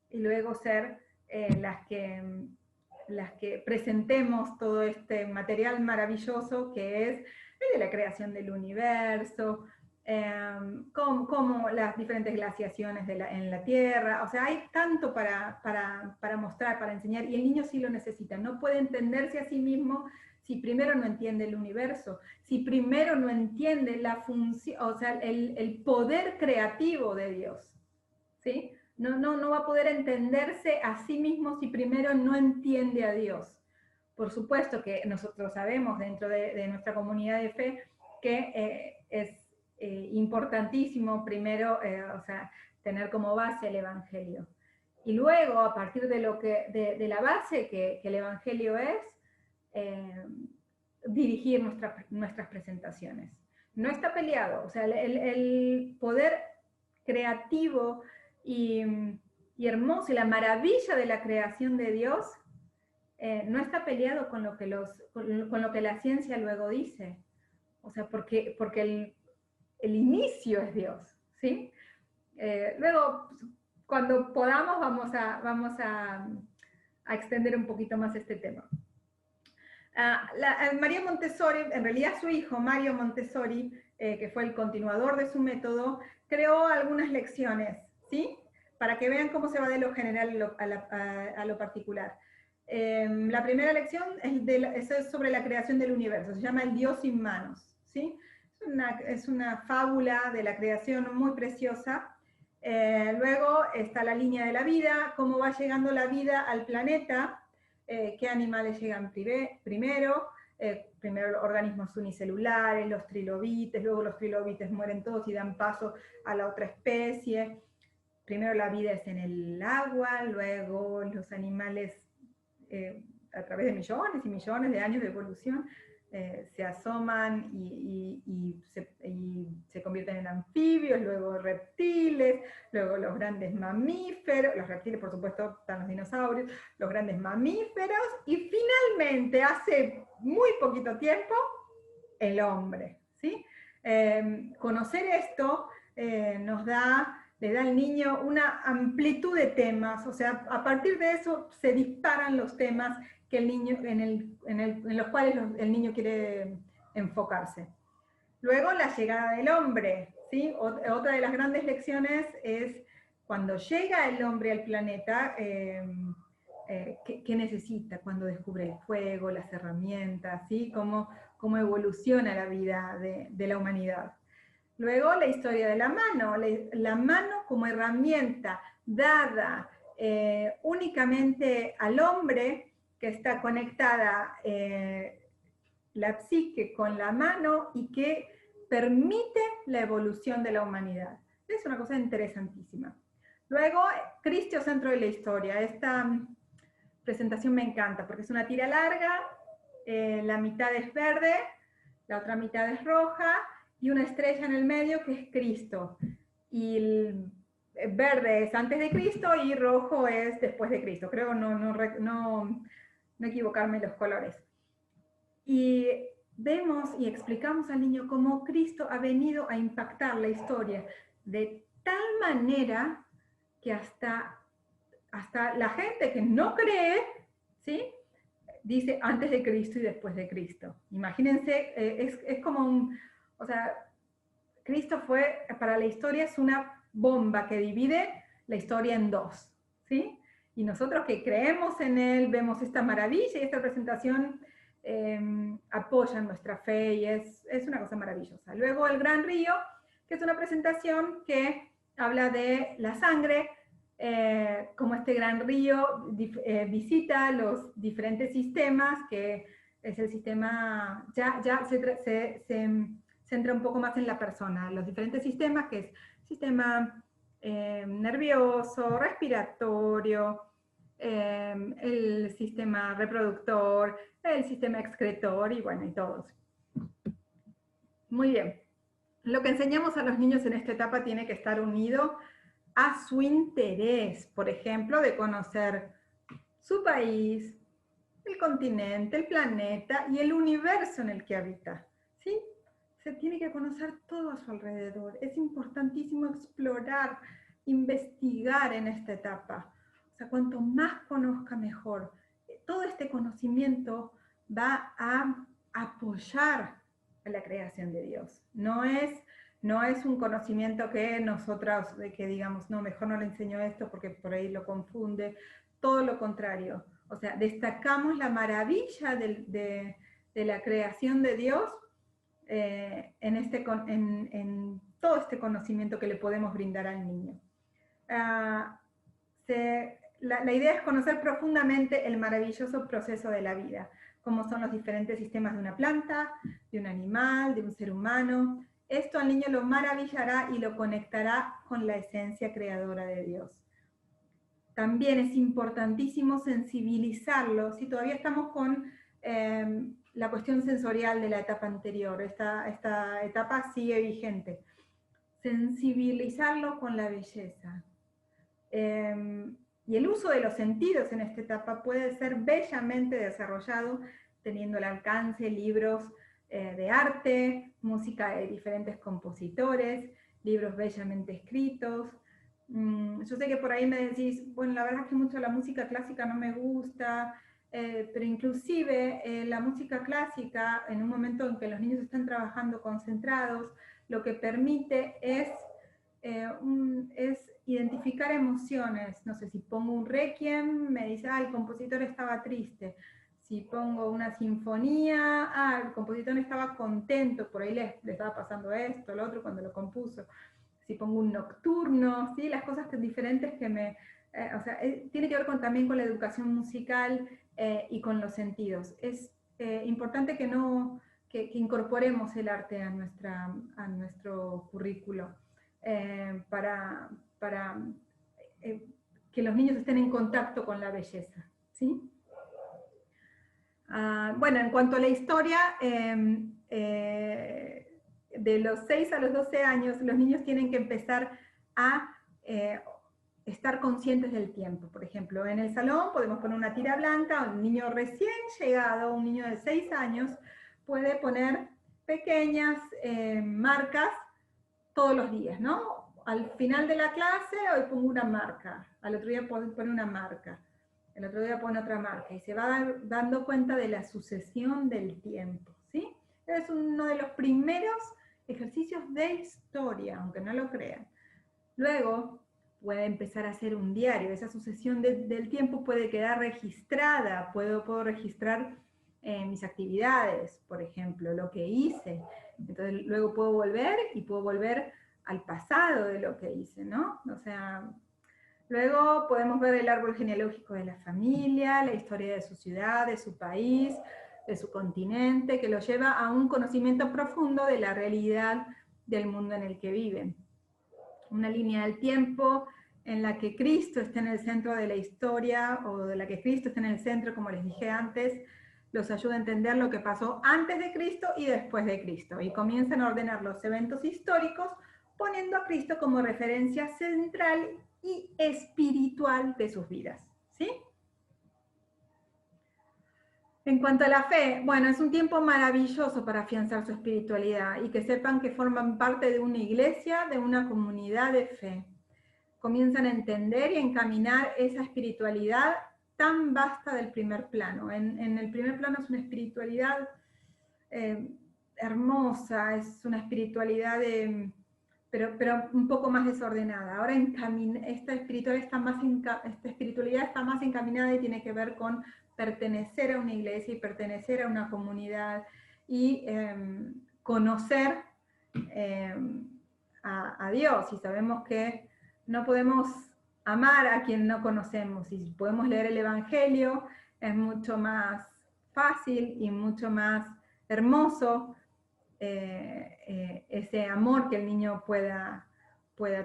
y luego ser las que presentemos todo este material maravilloso que es el de la creación del universo, como las diferentes glaciaciones en la Tierra. O sea, hay tanto para mostrar, para enseñar, y el niño sí lo necesita. No puede entenderse a sí mismo si primero no entiende el universo, si primero no entiende la función, o sea, el poder creativo de Dios, ¿sí? No va a poder entenderse a sí mismo si primero no entiende a Dios. Por supuesto que nosotros sabemos dentro de nuestra comunidad de fe que importantísimo primero, o sea, tener como base el Evangelio. Y luego, a partir de la base que el Evangelio es, dirigir nuestras presentaciones. No está peleado, o sea, el poder creativo y hermoso y la maravilla de la creación de Dios no está peleado con lo que la ciencia luego dice. O sea, porque el inicio es Dios, ¿sí? Luego, cuando podamos, vamos a extender un poquito más este tema. María Montessori, en realidad su hijo, Mario Montessori, que fue el continuador de su método, creó algunas lecciones, ¿sí? Para que vean cómo se va de lo general a lo particular. La primera lección es sobre la creación del universo, se llama El Dios sin manos, ¿sí? Es una fábula de la creación muy preciosa. Luego está la línea de la vida, cómo va llegando la vida al planeta, qué animales llegan primero, primero organismos unicelulares, los trilobites, luego los trilobites mueren todos y dan paso a la otra especie. Primero la vida es en el agua, luego los animales, a través de millones y millones de años de evolución, se asoman y se convierten en anfibios, luego reptiles, luego los grandes mamíferos, los reptiles por supuesto están los dinosaurios, los grandes mamíferos, y finalmente hace muy poquito tiempo el hombre, ¿sí? Conocer esto le da al niño una amplitud de temas, o sea, a partir de eso se disparan los temas que el niño, en los cuales el niño quiere enfocarse. Luego, la llegada del hombre, ¿sí? Otra de las grandes lecciones es cuando llega el hombre al planeta, ¿qué necesita? Cuando descubre el fuego, las herramientas, ¿sí? Cómo evoluciona la vida de la humanidad. Luego, la historia de la mano. La mano como herramienta dada únicamente al hombre, que está conectada la psique con la mano y que permite la evolución de la humanidad. Es una cosa interesantísima. Luego, Cristo, centro de la historia. Esta presentación me encanta porque es una tira larga, la mitad es verde, la otra mitad es roja, y una estrella en el medio que es Cristo. Y el verde es antes de Cristo y rojo es después de Cristo. Creo no equivocarme en los colores. Y vemos y explicamos al niño cómo Cristo ha venido a impactar la historia de tal manera que hasta la gente que no cree, ¿sí?, dice antes de Cristo y después de Cristo. Imagínense, es como o sea, Cristo para la historia es una bomba que divide la historia en dos, ¿sí? Y nosotros que creemos en Él, vemos esta maravilla y esta presentación apoya nuestra fe y es una cosa maravillosa. Luego el Gran Río, que es una presentación que habla de la sangre, como este gran río visita los diferentes sistemas, que es el sistema, ya se centra un poco más en la persona, los diferentes sistemas, que es sistema nervioso, respiratorio, el sistema reproductor, el sistema excretor y bueno, y todos. Muy bien. Lo que enseñamos a los niños en esta etapa tiene que estar unido a su interés, por ejemplo, de conocer su país, el continente, el planeta y el universo en el que habita, ¿sí? Se tiene que conocer todo a su alrededor. Es importantísimo explorar, investigar en esta etapa. O sea, cuanto más conozca, mejor. Todo este conocimiento va a apoyar a la creación de Dios. No es un conocimiento que nosotros, que digamos, no, mejor no le enseño esto porque por ahí lo confunde. Todo lo contrario. O sea, destacamos la maravilla de la creación de Dios en todo este conocimiento que le podemos brindar al niño. La idea es conocer profundamente el maravilloso proceso de la vida, cómo son los diferentes sistemas de una planta, de un animal, de un ser humano, Esto al niño lo maravillará y lo conectará con la esencia creadora de Dios. También es importantísimo sensibilizarlo, si todavía estamos con la cuestión sensorial de la etapa anterior, esta etapa sigue vigente. Sensibilizarlo con la belleza. Y el uso de los sentidos en esta etapa puede ser bellamente desarrollado, teniendo al alcance libros de arte, música de diferentes compositores, libros bellamente escritos. Yo sé que por ahí me decís, bueno, la verdad es que mucho la música clásica no me gusta, pero inclusive la música clásica, en un momento en que los niños están trabajando concentrados, lo que permite es identificar emociones. No sé, si pongo un requiem, me dice, el compositor estaba triste. Si pongo una sinfonía, el compositor estaba contento, por ahí le estaba pasando esto, lo otro, cuando lo compuso. Si pongo un nocturno, ¿sí? Las cosas diferentes que me... tiene que ver también con la educación musical y con los sentidos. Es importante que incorporemos el arte a nuestro currículo. Para que los niños estén en contacto con la belleza, ¿sí? Bueno, en cuanto a la historia, de los 6 a los 12 años, los niños tienen que empezar a estar conscientes del tiempo. Por ejemplo, en el salón podemos poner una tira blanca, un niño recién llegado, un niño de 6 años, puede poner pequeñas marcas todos los días, ¿no? Al final de la clase, hoy pongo una marca, al otro día pone una marca, el otro día pone otra marca, y se va dando cuenta de la sucesión del tiempo, ¿sí? Es uno de los primeros ejercicios de historia, aunque no lo crean. Luego puede empezar a hacer un diario, esa sucesión del tiempo puede quedar registrada, puedo registrar mis actividades, por ejemplo, lo que hice. Entonces luego puedo volver al pasado de lo que hice, ¿no? O sea, luego podemos ver el árbol genealógico de la familia, la historia de su ciudad, de su país, de su continente, que lo lleva a un conocimiento profundo de la realidad del mundo en el que viven. Una línea del tiempo en la que Cristo está en el centro de la historia, o de la que Cristo está en el centro, como les dije antes, los ayuda a entender lo que pasó antes de Cristo y después de Cristo, y comienzan a ordenar los eventos históricos poniendo a Cristo como referencia central y espiritual de sus vidas, ¿sí? En cuanto a la fe, bueno, es un tiempo maravilloso para afianzar su espiritualidad y que sepan que forman parte de una iglesia, de una comunidad de fe. Comienzan a entender y a encaminar esa espiritualidad tan vasta del primer plano. En el primer plano es una espiritualidad hermosa, es una espiritualidad pero un poco más desordenada. Ahora esta espiritualidad está más encaminada y tiene que ver con pertenecer a una iglesia y pertenecer a una comunidad y conocer a Dios. Y sabemos que no podemos amar a quien no conocemos. Y si podemos leer el Evangelio, es mucho más fácil y mucho más hermoso ese amor que el niño pueda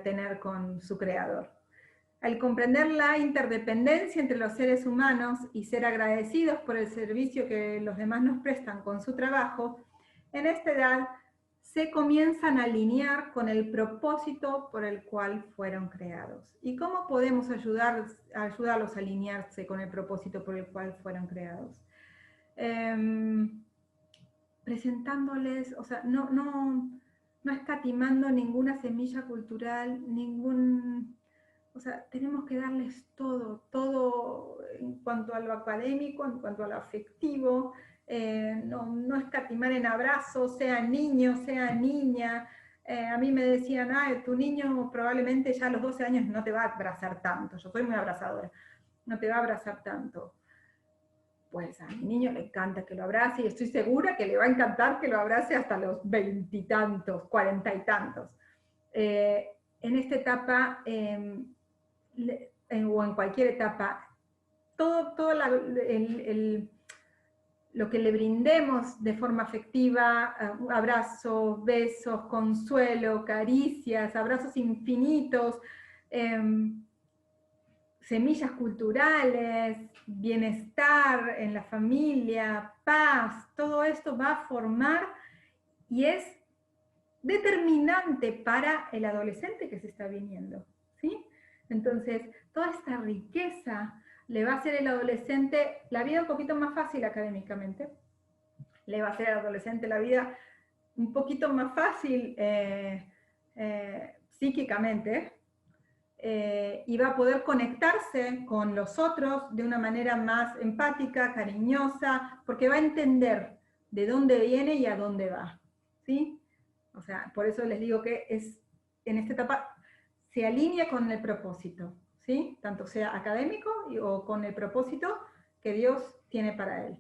tener con su creador. Al comprender la interdependencia entre los seres humanos y ser agradecidos por el servicio que los demás nos prestan con su trabajo, en esta edad se comienzan a alinear con el propósito por el cual fueron creados. ¿Y cómo podemos ayudarlos a alinearse con el propósito por el cual fueron creados? Presentándoles, o sea, no escatimando ninguna semilla cultural, o sea, tenemos que darles todo en cuanto a lo académico, en cuanto a lo afectivo, no escatimar en abrazos, sea niño, sea niña. A mí me decían, tu niño probablemente ya a los 12 años no te va a abrazar tanto, yo soy muy abrazadora, no te va a abrazar tanto. Pues a mi niño le encanta que lo abrace y estoy segura que le va a encantar que lo abrace hasta los 20 y tantos, 40 y tantos. En esta etapa, o en cualquier etapa, todo lo que le brindemos de forma afectiva, abrazos, besos, consuelo, caricias, abrazos infinitos, semillas culturales, bienestar en la familia, paz, todo esto va a formar y es determinante para el adolescente que se está viniendo, ¿sí? Entonces, toda esta riqueza le va a hacer al adolescente la vida un poquito más fácil académicamente, le va a hacer al adolescente la vida un poquito más fácil psíquicamente, y va a poder conectarse con los otros de una manera más empática, cariñosa, porque va a entender de dónde viene y a dónde va, ¿sí? O sea, por eso les digo que en esta etapa se alinea con el propósito, ¿sí? Tanto sea académico o con el propósito que Dios tiene para él.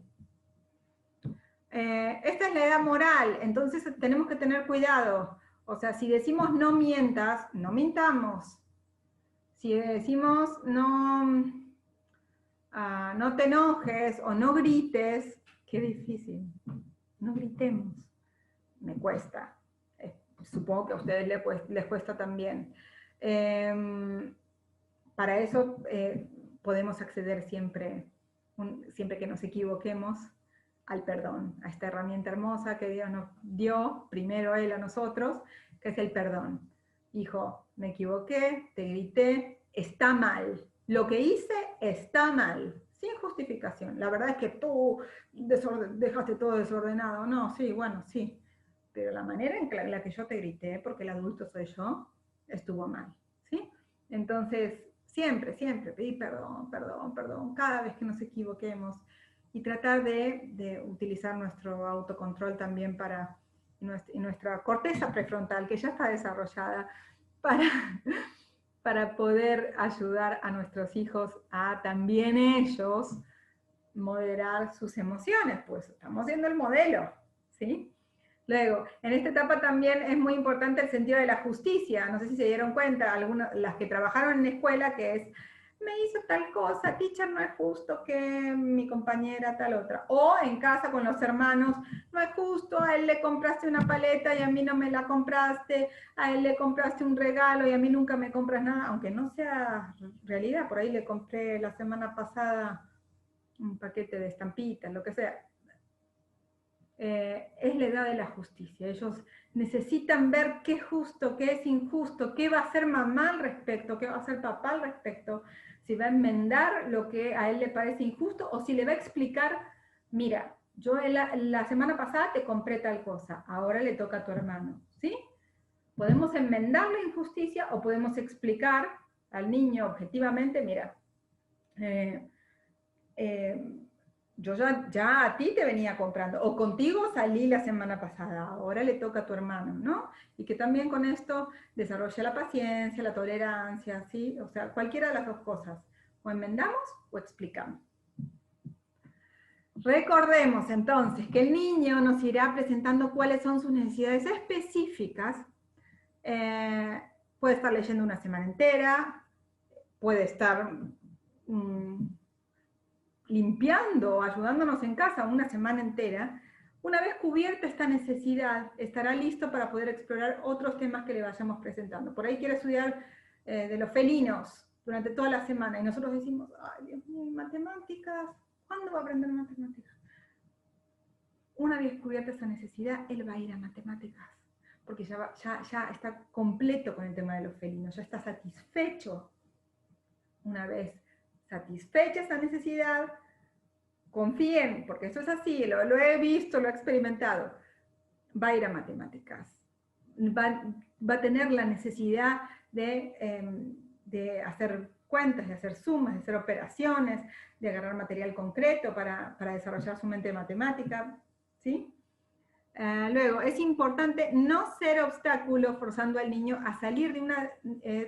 Esta es la edad moral, entonces tenemos que tener cuidado. O sea, si decimos no mientas, no mintamos. Si decimos no te enojes o no grites, qué difícil. No gritemos. Me cuesta. Supongo que a ustedes les cuesta también. Para eso podemos acceder siempre que nos equivoquemos, al perdón, a esta herramienta hermosa que Dios nos dio, primero Él a nosotros, que es el perdón. Hijo, me equivoqué, te grité, está mal. Lo que hice está mal, sin justificación. La verdad es que tú dejaste todo desordenado. No, sí, bueno, sí. Pero la manera en la que yo te grité, porque el adulto soy yo, estuvo mal, ¿sí? Entonces, siempre pedir perdón, cada vez que nos equivoquemos, y tratar de utilizar nuestro autocontrol también y nuestra corteza prefrontal, que ya está desarrollada, para poder ayudar a nuestros hijos a también ellos moderar sus emociones, pues estamos siendo el modelo, ¿sí? Luego, en esta etapa también es muy importante el sentido de la justicia. No sé si se dieron cuenta, las que trabajaron en escuela, que es, me hizo tal cosa, teacher, no es justo que mi compañera tal otra. O en casa con los hermanos, no es justo, a él le compraste una paleta y a mí no me la compraste, a él le compraste un regalo y a mí nunca me compras nada, aunque no sea realidad. Por ahí le compré la semana pasada un paquete de estampitas, lo que sea. Es la edad de la justicia. Ellos necesitan ver qué es justo, qué es injusto, qué va a hacer mamá al respecto, qué va a hacer papá al respecto, si va a enmendar lo que a él le parece injusto o si le va a explicar, mira, yo la semana pasada te compré tal cosa, ahora le toca a tu hermano, ¿sí? Podemos enmendar la injusticia o podemos explicar al niño objetivamente, mira, yo ya a ti te venía comprando, o contigo salí la semana pasada, ahora le toca a tu hermano, ¿no? Y que también con esto desarrolla la paciencia, la tolerancia, ¿sí? O sea, cualquiera de las dos cosas, o enmendamos o explicamos. Recordemos entonces que el niño nos irá presentando cuáles son sus necesidades específicas. Puede estar leyendo una semana entera, puede estar limpiando, ayudándonos en casa una semana entera. Una vez cubierta esta necesidad, estará listo para poder explorar otros temas que le vayamos presentando. Por ahí quiere estudiar de los felinos durante toda la semana y nosotros decimos, ay Dios mío, matemáticas, ¿cuándo va a aprender matemáticas? Una vez cubierta esa necesidad, él va a ir a matemáticas, porque ya está completo con el tema de los felinos, ya está satisfecho. Una vez satisfecha esa necesidad, confíen, porque eso es así, lo he visto, lo he experimentado, va a ir a matemáticas, va a tener la necesidad de hacer cuentas, de hacer sumas, de hacer operaciones, de agarrar material concreto para desarrollar su mente matemática, ¿sí? Luego, es importante no ser obstáculo forzando al niño a salir de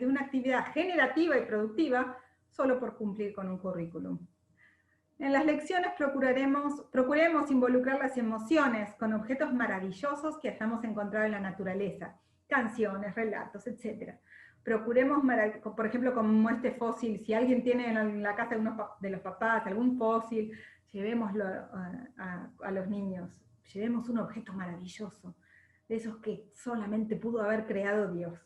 una actividad generativa y productiva solo por cumplir con un currículum. En las lecciones procuremos involucrar las emociones con objetos maravillosos que hayamos encontrado en la naturaleza, canciones, relatos, etc. Procuremos, por ejemplo, como este fósil, si alguien tiene en la casa de los papás algún fósil llevémoslo a los niños, llevemos un objeto maravilloso, de esos que solamente pudo haber creado Dios.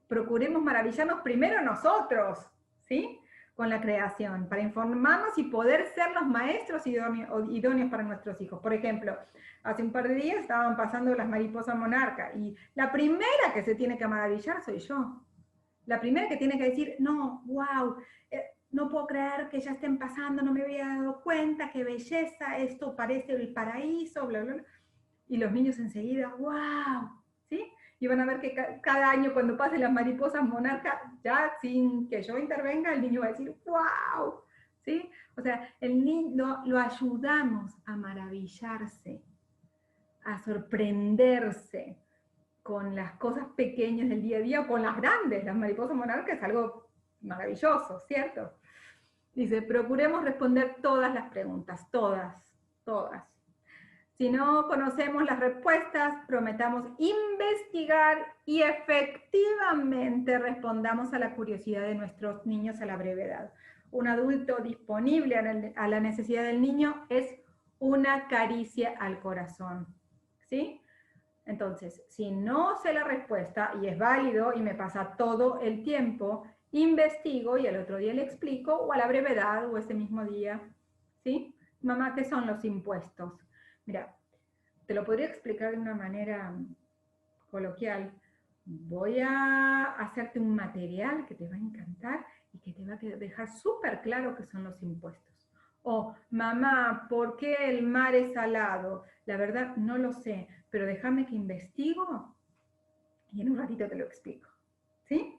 Procuremos maravillarnos primero nosotros, ¿sí? Con la creación, para informarnos y poder ser los maestros idóneos para nuestros hijos. Por ejemplo, hace un par de días estaban pasando las mariposas monarcas, y la primera que se tiene que maravillar soy yo. La primera que tiene que decir, no, wow, no puedo creer que ya estén pasando, no me había dado cuenta, qué belleza, esto parece el paraíso, bla, bla, bla. Y los niños enseguida, wow, ¿sí? Y van a ver que cada año cuando pasen las mariposas monarcas, ya sin que yo intervenga, el niño va a decir, wow, ¿sí? O sea, el niño lo ayudamos a maravillarse, a sorprenderse con las cosas pequeñas del día a día o con las grandes. Las mariposas monarcas es algo maravilloso, ¿cierto? Dice, procuremos responder todas las preguntas, todas, todas. Si no conocemos las respuestas, prometamos investigar y efectivamente respondamos a la curiosidad de nuestros niños a la brevedad. Un adulto disponible a la necesidad del niño es una caricia al corazón, ¿sí? Entonces, si no sé la respuesta y es válido y me pasa todo el tiempo, investigo y al otro día le explico, o a la brevedad, o ese mismo día, ¿sí? Mamá, ¿qué son los impuestos? Mira, te lo podría explicar de una manera coloquial. Voy a hacerte un material que te va a encantar y que te va a dejar súper claro qué son los impuestos. O, mamá, ¿por qué el mar es salado? La verdad no lo sé, pero déjame que investigo y en un ratito te lo explico. ¿Sí?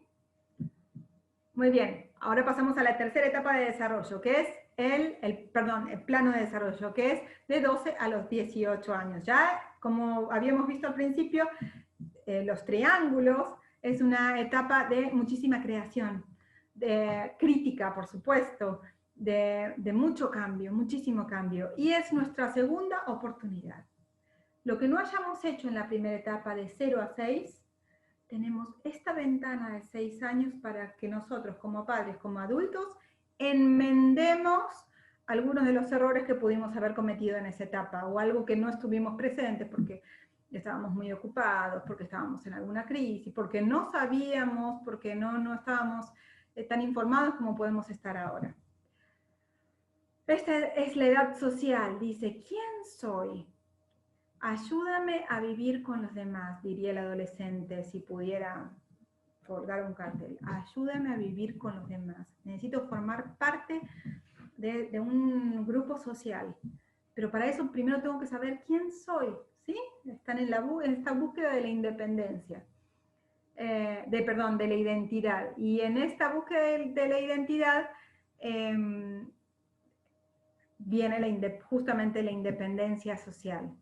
Muy bien, ahora pasamos a la tercera etapa de desarrollo, que es el plano de desarrollo, que es de 12 a los 18 años. Ya, como habíamos visto al principio, los triángulos es una etapa de muchísima creación, de crítica, por supuesto, de mucho cambio, muchísimo cambio. Y es nuestra segunda oportunidad. Lo que no hayamos hecho en la primera etapa de 0 a 6, tenemos esta ventana de 6 años para que nosotros como padres, como adultos, enmendemos algunos de los errores que pudimos haber cometido en esa etapa, o algo que no estuvimos presentes porque estábamos muy ocupados, porque estábamos en alguna crisis, porque no sabíamos, porque no estábamos tan informados como podemos estar ahora. Esta es la edad social. Dice, ¿quién soy? Ayúdame a vivir con los demás, diría el adolescente si pudiera colgar un cartel. Ayúdame a vivir con los demás. Necesito formar parte de un grupo social. Pero para eso primero tengo que saber quién soy, ¿sí? Están en esta búsqueda de la independencia. De la identidad. Y en esta búsqueda de la identidad viene justamente la independencia social.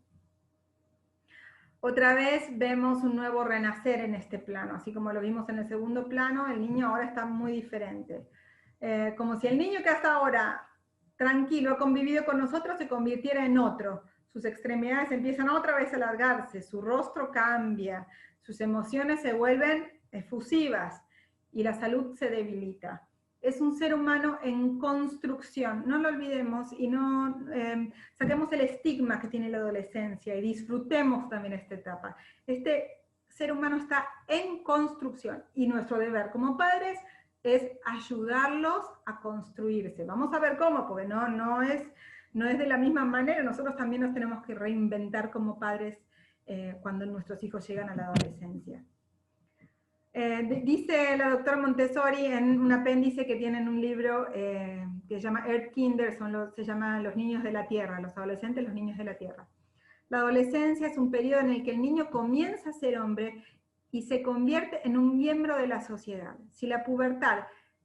Otra vez vemos un nuevo renacer en este plano, así como lo vimos en el segundo plano, el niño ahora está muy diferente. Como si el niño que hasta ahora tranquilo ha convivido con nosotros se convirtiera en otro. Sus extremidades empiezan otra vez a alargarse, su rostro cambia, sus emociones se vuelven efusivas y la salud se debilita. Es un ser humano en construcción, no lo olvidemos y no saquemos el estigma que tiene la adolescencia y disfrutemos también esta etapa. Este ser humano está en construcción y nuestro deber como padres es ayudarlos a construirse. Vamos a ver cómo, porque no es de la misma manera, nosotros también nos tenemos que reinventar como padres cuando nuestros hijos llegan a la adolescencia. Dice la doctora Montessori en un apéndice que tiene en un libro que se llama Earth Kinder, se llaman los niños de la Tierra, los adolescentes, los niños de la Tierra. La adolescencia es un periodo en el que el niño comienza a ser hombre y se convierte en un miembro de la sociedad. Si la pubertad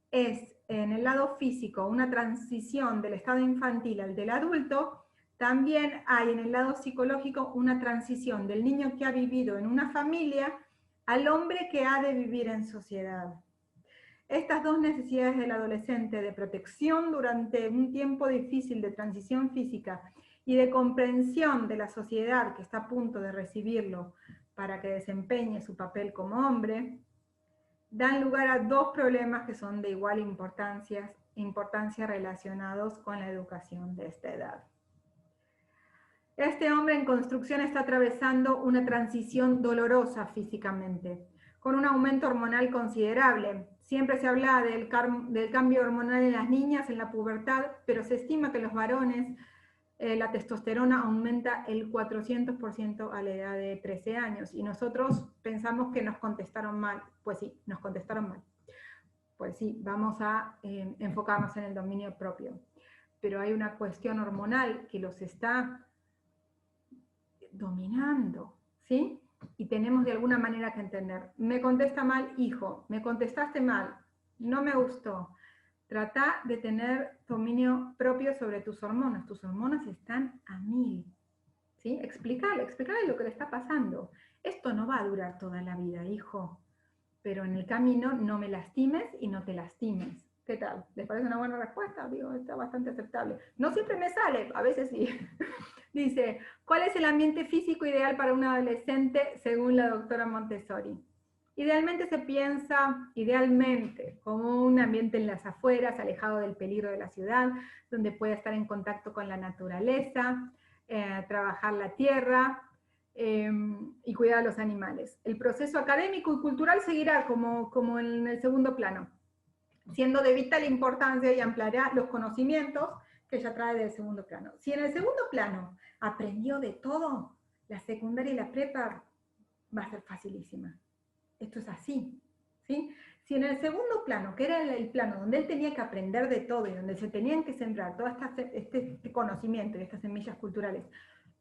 es en el lado físico una transición del estado infantil al del adulto, también hay en el lado psicológico una transición del niño que ha vivido en una familia al hombre que ha de vivir en sociedad. Estas dos necesidades del adolescente de protección durante un tiempo difícil de transición física y de comprensión de la sociedad que está a punto de recibirlo para que desempeñe su papel como hombre, dan lugar a dos problemas que son de igual importancia importancia relacionados con la educación de esta edad. Este hombre en construcción está atravesando una transición dolorosa físicamente, con un aumento hormonal considerable. Siempre se habla del cambio hormonal en las niñas en la pubertad, pero se estima que los varones la testosterona aumenta el 400% a la edad de 13 años. Y nosotros pensamos que nos contestaron mal. Pues sí, nos contestaron mal. Pues sí, vamos a enfocarnos en el dominio propio. Pero hay una cuestión hormonal que los está dominando, ¿sí? Y tenemos de alguna manera que entender. Me contesta mal, hijo, me contestaste mal, no me gustó. Trata de tener dominio propio sobre tus hormonas. Tus hormonas están a 1000, ¿sí? Explícale lo que le está pasando. Esto no va a durar toda la vida, hijo, pero en el camino no me lastimes y no te lastimes. ¿Qué tal? ¿Les parece una buena respuesta? Digo, está bastante aceptable. No siempre me sale, a veces sí. Dice, ¿cuál es el ambiente físico ideal para un adolescente según la doctora Montessori? Idealmente se piensa, como un ambiente en las afueras, alejado del peligro de la ciudad, donde pueda estar en contacto con la naturaleza, trabajar la tierra y cuidar a los animales. El proceso académico y cultural seguirá como en el segundo plano, siendo de vital importancia y ampliará los conocimientos que ella trae del segundo plano. Si en el segundo plano aprendió de todo, la secundaria y la prepa va a ser facilísima. Esto es así, ¿sí? Si en el segundo plano, que era el plano donde él tenía que aprender de todo y donde se tenían que sembrar todo este conocimiento y estas semillas culturales,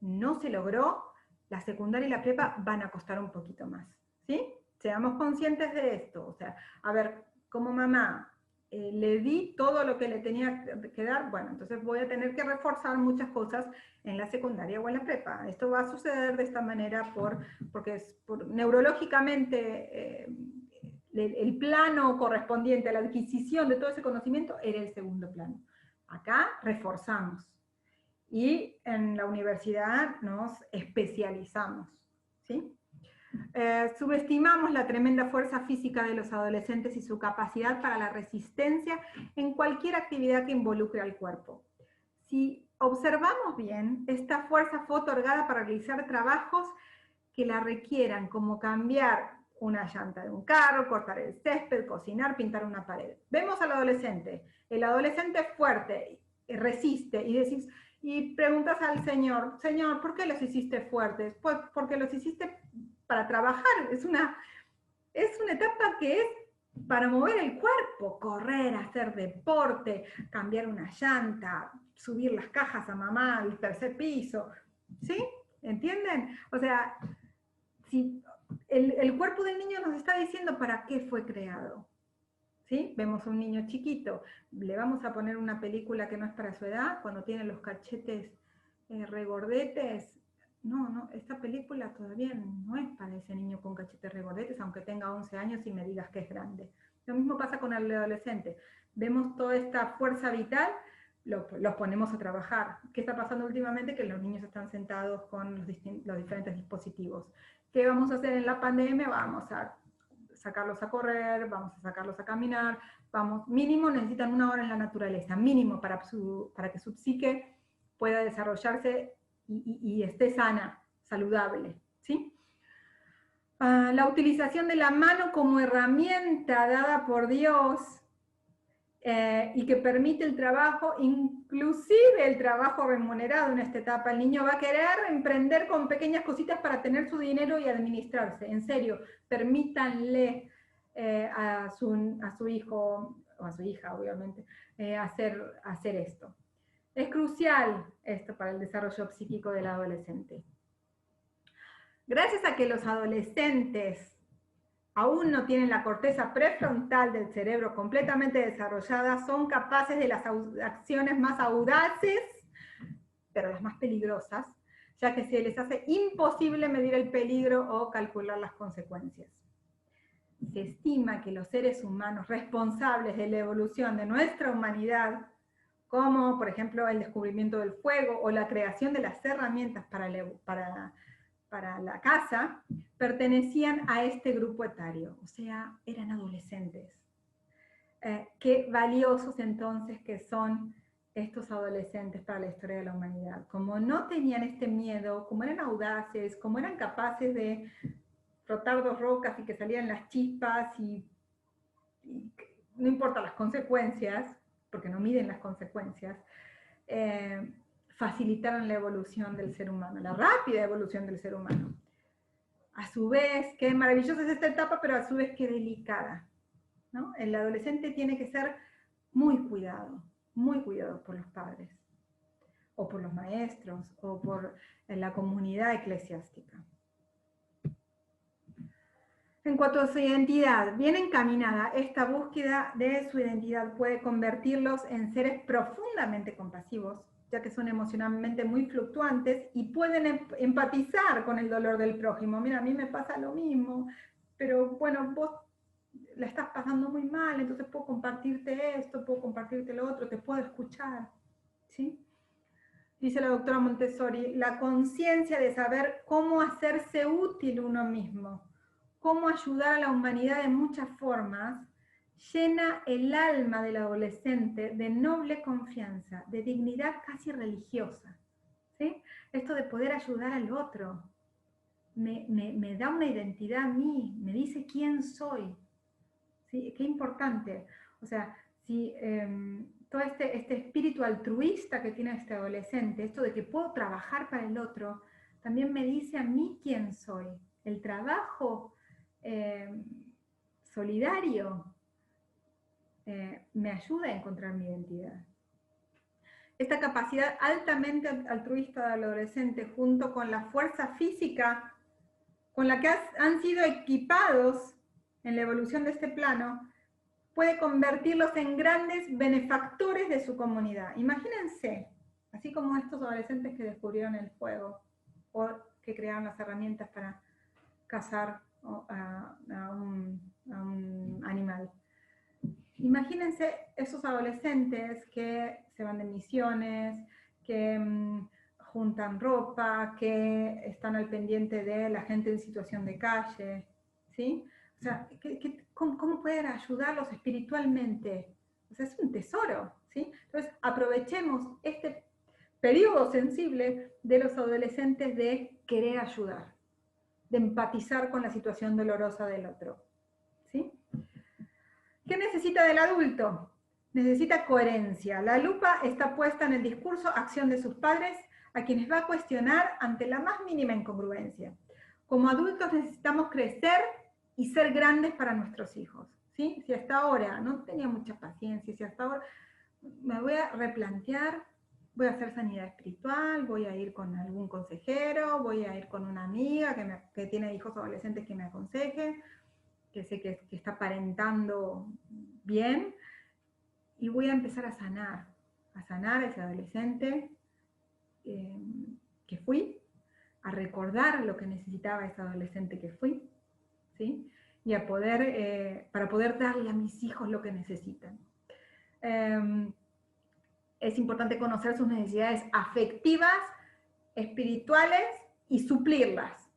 no se logró, la secundaria y la prepa van a costar un poquito más, ¿sí? Seamos conscientes de esto. O sea, a ver, como mamá, le di todo lo que le tenía que dar, bueno, entonces voy a tener que reforzar muchas cosas en la secundaria o en la prepa. Esto va a suceder de esta manera porque neurológicamente el plano correspondiente a la adquisición de todo ese conocimiento era el segundo plano. Acá reforzamos. Y en la universidad nos especializamos, ¿sí? Subestimamos la tremenda fuerza física de los adolescentes y su capacidad para la resistencia en cualquier actividad que involucre al cuerpo. Si observamos bien, esta fuerza fue otorgada para realizar trabajos que la requieran, como cambiar una llanta de un carro, cortar el césped, cocinar, pintar una pared. Vemos al adolescente. El adolescente es fuerte, resiste, y preguntas al Señor, ¿por qué los hiciste fuertes? Pues porque los hiciste para trabajar. Es una etapa que es para mover el cuerpo, correr, hacer deporte, cambiar una llanta, subir las cajas a mamá al tercer piso, ¿sí? ¿Entienden? O sea, si el cuerpo del niño nos está diciendo para qué fue creado, ¿sí? Vemos a un niño chiquito, le vamos a poner una película que no es para su edad, cuando tiene los cachetes regordetes. No, esta película todavía no es para ese niño con cachetes regordetes, aunque tenga 11 años y me digas que es grande. Lo mismo pasa con el adolescente. Vemos toda esta fuerza vital, los ponemos a trabajar. ¿Qué está pasando últimamente? Que los niños están sentados con los diferentes dispositivos. ¿Qué vamos a hacer en la pandemia? Vamos a sacarlos a correr, vamos a sacarlos a caminar, mínimo necesitan 1 hora en la naturaleza, mínimo para que su psique pueda desarrollarse y esté sana, saludable, ¿sí? La utilización de la mano como herramienta dada por Dios y que permite el trabajo, inclusive el trabajo remunerado en esta etapa. El niño va a querer emprender con pequeñas cositas para tener su dinero y administrarse. En serio, permítanle a su hijo, o a su hija obviamente, hacer esto. Es crucial esto para el desarrollo psíquico del adolescente. Gracias a que los adolescentes aún no tienen la corteza prefrontal del cerebro completamente desarrollada, son capaces de las acciones más audaces, pero las más peligrosas, ya que se les hace imposible medir el peligro o calcular las consecuencias. Se estima que los seres humanos responsables de la evolución de nuestra humanidad, como por ejemplo el descubrimiento del fuego o la creación de las herramientas para la caza, pertenecían a este grupo etario, o sea, eran adolescentes. qué valiosos entonces que son estos adolescentes para la historia de la humanidad. Como no tenían este miedo, como eran audaces, como eran capaces de frotar dos rocas y que salían las chispas y no importa las consecuencias, porque no miden las consecuencias, facilitaron la evolución del ser humano, la rápida evolución del ser humano. A su vez, qué maravillosa es esta etapa, pero a su vez qué delicada, ¿no? El adolescente tiene que ser muy cuidado por los padres, o por los maestros, o por la comunidad eclesiástica. En cuanto a su identidad, bien encaminada, esta búsqueda de su identidad puede convertirlos en seres profundamente compasivos, ya que son emocionalmente muy fluctuantes y pueden empatizar con el dolor del prójimo. Mira, a mí me pasa lo mismo, pero bueno, vos la estás pasando muy mal, entonces puedo compartirte esto, puedo compartirte lo otro, te puedo escuchar, ¿sí? Dice la doctora Montessori, la conciencia de saber cómo hacerse útil uno mismo, cómo ayudar a la humanidad de muchas formas, llena el alma del adolescente de noble confianza, de dignidad casi religiosa, ¿sí? Esto de poder ayudar al otro, me da una identidad a mí, me dice quién soy, ¿sí? Qué importante. O sea, si todo este espíritu altruista que tiene este adolescente, esto de que puedo trabajar para el otro, también me dice a mí quién soy. El trabajo solidario me ayuda a encontrar mi identidad. Esta capacidad altamente altruista del adolescente, junto con la fuerza física con la que han sido equipados en la evolución de este plano, puede convertirlos en grandes benefactores de su comunidad. Imagínense, así como estos adolescentes que descubrieron el fuego o que crearon las herramientas para cazar a un animal. Imagínense esos adolescentes que se van de misiones, que juntan ropa, que están al pendiente de la gente en situación de calle, ¿sí? O sea, ¿cómo pueden ayudarlos espiritualmente? O sea, es un tesoro, ¿sí? Entonces, aprovechemos este periodo sensible de los adolescentes de querer ayudar, de empatizar con la situación dolorosa del otro, ¿sí? ¿Qué necesita del adulto? Necesita coherencia. La lupa está puesta en el discurso, acción de sus padres, a quienes va a cuestionar ante la más mínima incongruencia. Como adultos necesitamos crecer y ser grandes para nuestros hijos, ¿sí? Si hasta ahora no tenía mucha paciencia, si hasta ahora me voy a replantear, voy a hacer sanidad espiritual, voy a ir con algún consejero, voy a ir con una amiga que tiene hijos adolescentes que me aconseje, que sé que está aparentando bien, y voy a empezar a sanar a ese adolescente que fui, a recordar lo que necesitaba ese adolescente que fui, ¿sí? Y a para poder darle a mis hijos lo que necesitan. Es importante conocer sus necesidades afectivas, espirituales y suplirlas.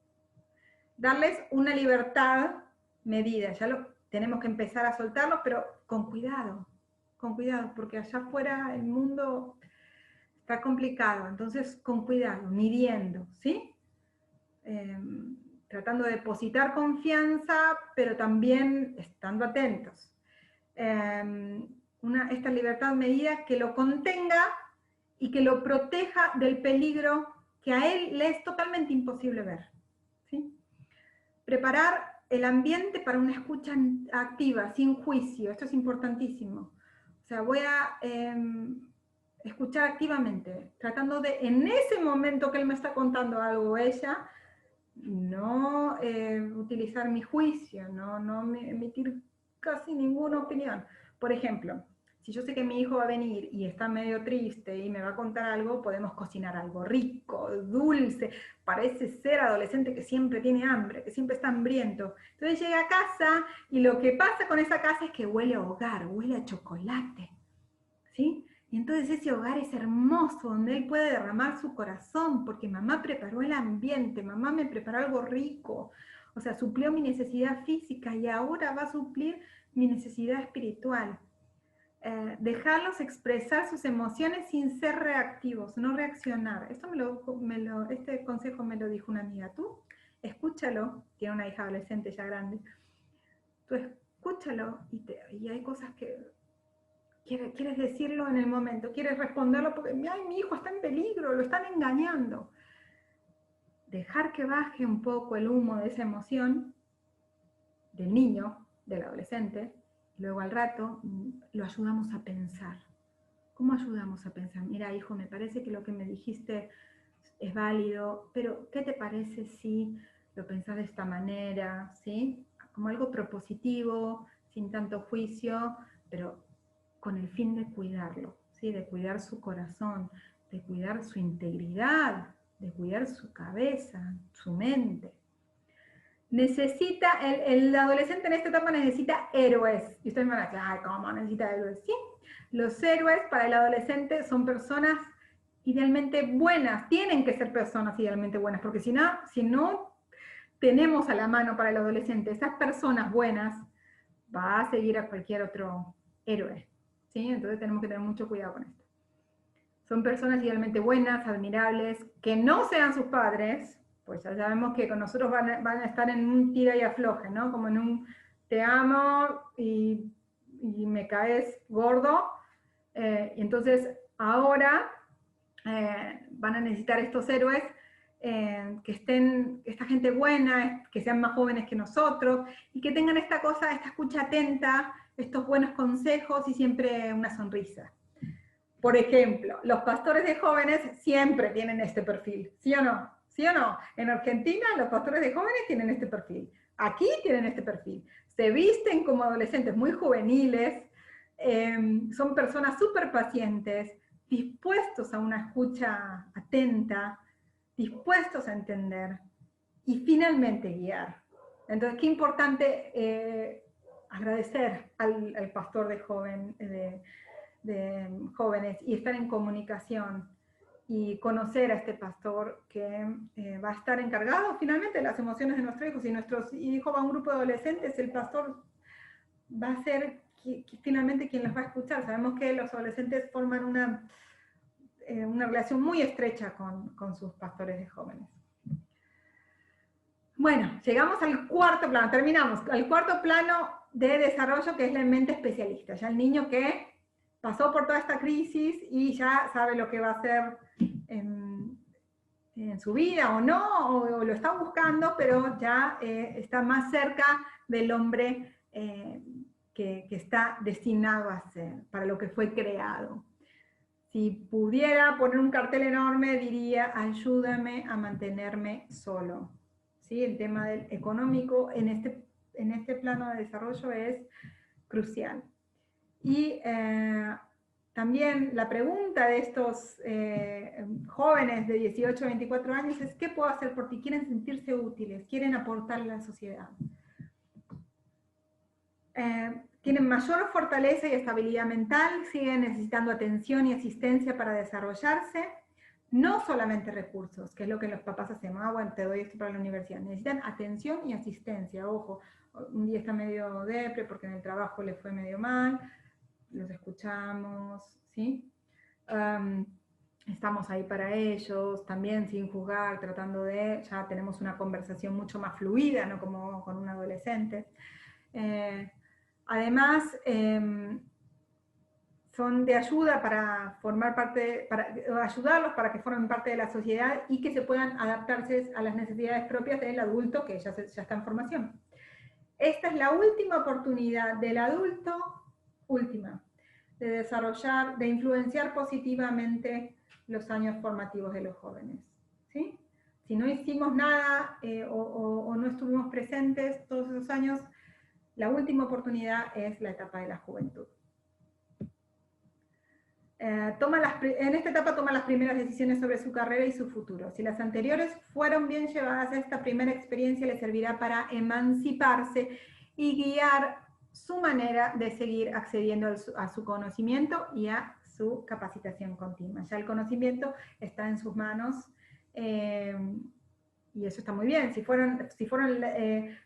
Darles una libertad medida. Ya tenemos que empezar a soltarlo, pero con cuidado, porque allá afuera el mundo está complicado. Entonces, con cuidado, midiendo, ¿sí? Tratando de depositar confianza, pero también estando atentos. Esta libertad medida que lo contenga y que lo proteja del peligro que a él le es totalmente imposible ver, ¿sí? Preparar el ambiente para una escucha activa, sin juicio. Esto es importantísimo. O sea, voy a escuchar activamente, tratando de, en ese momento que él me está contando algo o ella, no utilizar mi juicio, no emitir casi ninguna opinión. Por ejemplo, si yo sé que mi hijo va a venir y está medio triste y me va a contar algo, podemos cocinar algo rico, dulce. Parece ser adolescente que siempre tiene hambre, que siempre está hambriento. Entonces llega a casa y lo que pasa con esa casa es que huele a hogar, huele a chocolate, ¿sí? Y entonces ese hogar es hermoso, donde él puede derramar su corazón, porque mamá preparó el ambiente, mamá me preparó algo rico. O sea, suplió mi necesidad física y ahora va a suplir mi necesidad espiritual. dejarlos expresar sus emociones sin ser reactivos, no reaccionar. Esto este consejo me lo dijo una amiga. Tú escúchalo, tiene una hija adolescente ya grande, tú escúchalo y hay cosas que quieres decirlo en el momento, quieres responderlo porque ay, mi hijo está en peligro, lo están engañando. Dejar que baje un poco el humo de esa emoción del niño, del adolescente, y luego al rato lo ayudamos a pensar. ¿Cómo ayudamos a pensar? Mira, hijo, me parece que lo que me dijiste es válido, pero ¿qué te parece si lo pensás de esta manera? ¿Sí? Como algo propositivo, sin tanto juicio, pero con el fin de cuidarlo, ¿sí? De cuidar su corazón, de cuidar su integridad, de cuidar su cabeza, su mente. El adolescente en esta etapa necesita héroes. Y ustedes me van a decir, ay, ¿cómo necesita héroes? Sí, los héroes para el adolescente son personas idealmente buenas, tienen que ser personas idealmente buenas, porque si no tenemos a la mano para el adolescente esas personas buenas, va a seguir a cualquier otro héroe, ¿sí? Entonces tenemos que tener mucho cuidado con esto. Son personas idealmente buenas, admirables, que no sean sus padres, pues ya sabemos que con nosotros van a estar en un tira y afloje, ¿no? Como en un te amo y me caes gordo, y entonces ahora van a necesitar estos héroes esta gente buena, que sean más jóvenes que nosotros, y que tengan esta escucha atenta, estos buenos consejos y siempre una sonrisa. Por ejemplo, los pastores de jóvenes siempre tienen este perfil, ¿sí o no? ¿Sí o no? En Argentina los pastores de jóvenes tienen este perfil, aquí tienen este perfil. Se visten como adolescentes muy juveniles, son personas súper pacientes, dispuestos a una escucha atenta, dispuestos a entender y finalmente guiar. Entonces, qué importante agradecer al pastor de jóvenes y estar en comunicación y conocer a este pastor que va a estar encargado finalmente de las emociones de nuestros hijos. Si nuestros hijos van a un grupo de adolescentes, el pastor va a ser finalmente quien los va a escuchar. Sabemos que los adolescentes forman una relación muy estrecha con sus pastores de jóvenes. Bueno, llegamos al cuarto plano, terminamos, al cuarto plano de desarrollo, que es la mente especialista, ya el niño que pasó por toda esta crisis y ya sabe lo que va a hacer en su vida o no, o lo está buscando, pero ya está más cerca del hombre que está destinado a ser, para lo que fue creado. Si pudiera poner un cartel enorme, diría, ayúdame a mantenerme solo. ¿Sí? El tema del económico en este plano de desarrollo es crucial. Y también la pregunta de estos jóvenes de 18 a 24 años es, ¿qué puedo hacer por ti? Quieren sentirse útiles, quieren aportarle a la sociedad. Tienen mayor fortaleza y estabilidad mental, siguen necesitando atención y asistencia para desarrollarse, no solamente recursos, que es lo que los papás hacemos, bueno, te doy esto para la universidad, necesitan atención y asistencia, ojo, un día está medio depre porque en el trabajo le fue medio mal, los escuchamos, ¿sí? Estamos ahí para ellos, también sin juzgar, tratando ya tenemos una conversación mucho más fluida, no como con un adolescente. Además, son de ayuda para ayudarlos para que formen parte de la sociedad y que se puedan adaptarse a las necesidades propias del adulto que ya está en formación. Esta es la última oportunidad del adulto, de desarrollar, de influenciar positivamente los años formativos de los jóvenes. ¿Sí? Si no hicimos nada o no estuvimos presentes todos esos años, la última oportunidad es la etapa de la juventud. En esta etapa toma las primeras decisiones sobre su carrera y su futuro. Si las anteriores fueron bien llevadas, esta primera experiencia le servirá para emanciparse y guiar su manera de seguir accediendo a su conocimiento y a su capacitación continua. Ya el conocimiento está en sus manos y eso está muy bien. Si fueron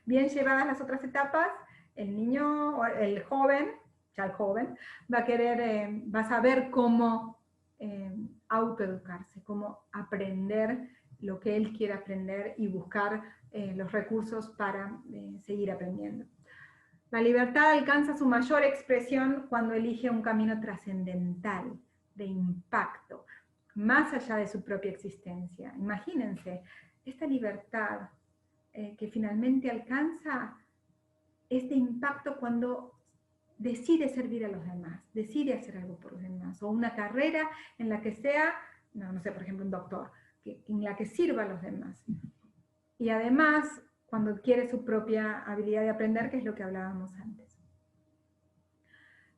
bien llevadas las otras etapas, el niño, el joven, ya el joven, va a saber cómo autoeducarse, cómo aprender lo que él quiere aprender y buscar los recursos para seguir aprendiendo. La libertad alcanza su mayor expresión cuando elige un camino trascendental, de impacto, más allá de su propia existencia. Imagínense, esta libertad que finalmente alcanza este impacto cuando decide servir a los demás, decide hacer algo por los demás, o una carrera en la que sea, no sé, por ejemplo, un doctor, en la que sirva a los demás. Y además, cuando adquiere su propia habilidad de aprender, que es lo que hablábamos antes.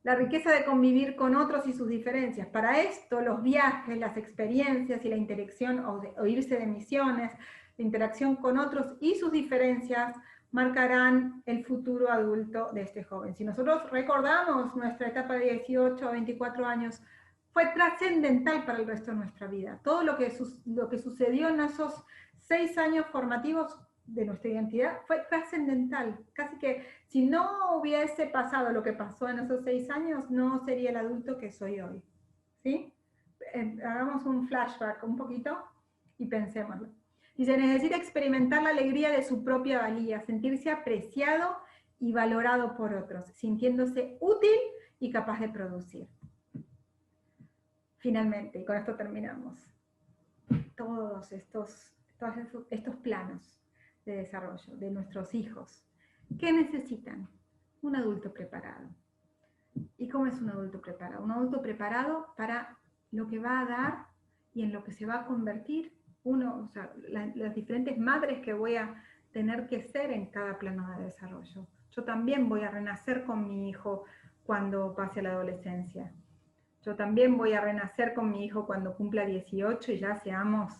La riqueza de convivir con otros y sus diferencias. Para esto, los viajes, las experiencias y la interacción, o irse de misiones, la interacción con otros y sus diferencias, marcarán el futuro adulto de este joven. Si nosotros recordamos nuestra etapa de 18 a 24 años, fue trascendental para el resto de nuestra vida. Todo lo que sucedió en esos 6 años formativos de nuestra identidad fue trascendental. Casi que si no hubiese pasado lo que pasó en esos 6 años, no sería el adulto que soy hoy. ¿Sí? Hagamos un flashback un poquito y pensémoslo. Y se necesita experimentar la alegría de su propia valía, sentirse apreciado y valorado por otros, sintiéndose útil y capaz de producir. Finalmente, y con esto terminamos, todos estos planos de desarrollo de nuestros hijos, ¿qué necesitan? Un adulto preparado. ¿Y cómo es un adulto preparado? Un adulto preparado para lo que va a dar y en lo que se va a convertir las diferentes madres que voy a tener que ser en cada plano de desarrollo. Yo también voy a renacer con mi hijo cuando pase a la adolescencia. Yo también voy a renacer con mi hijo cuando cumpla 18 y ya seamos,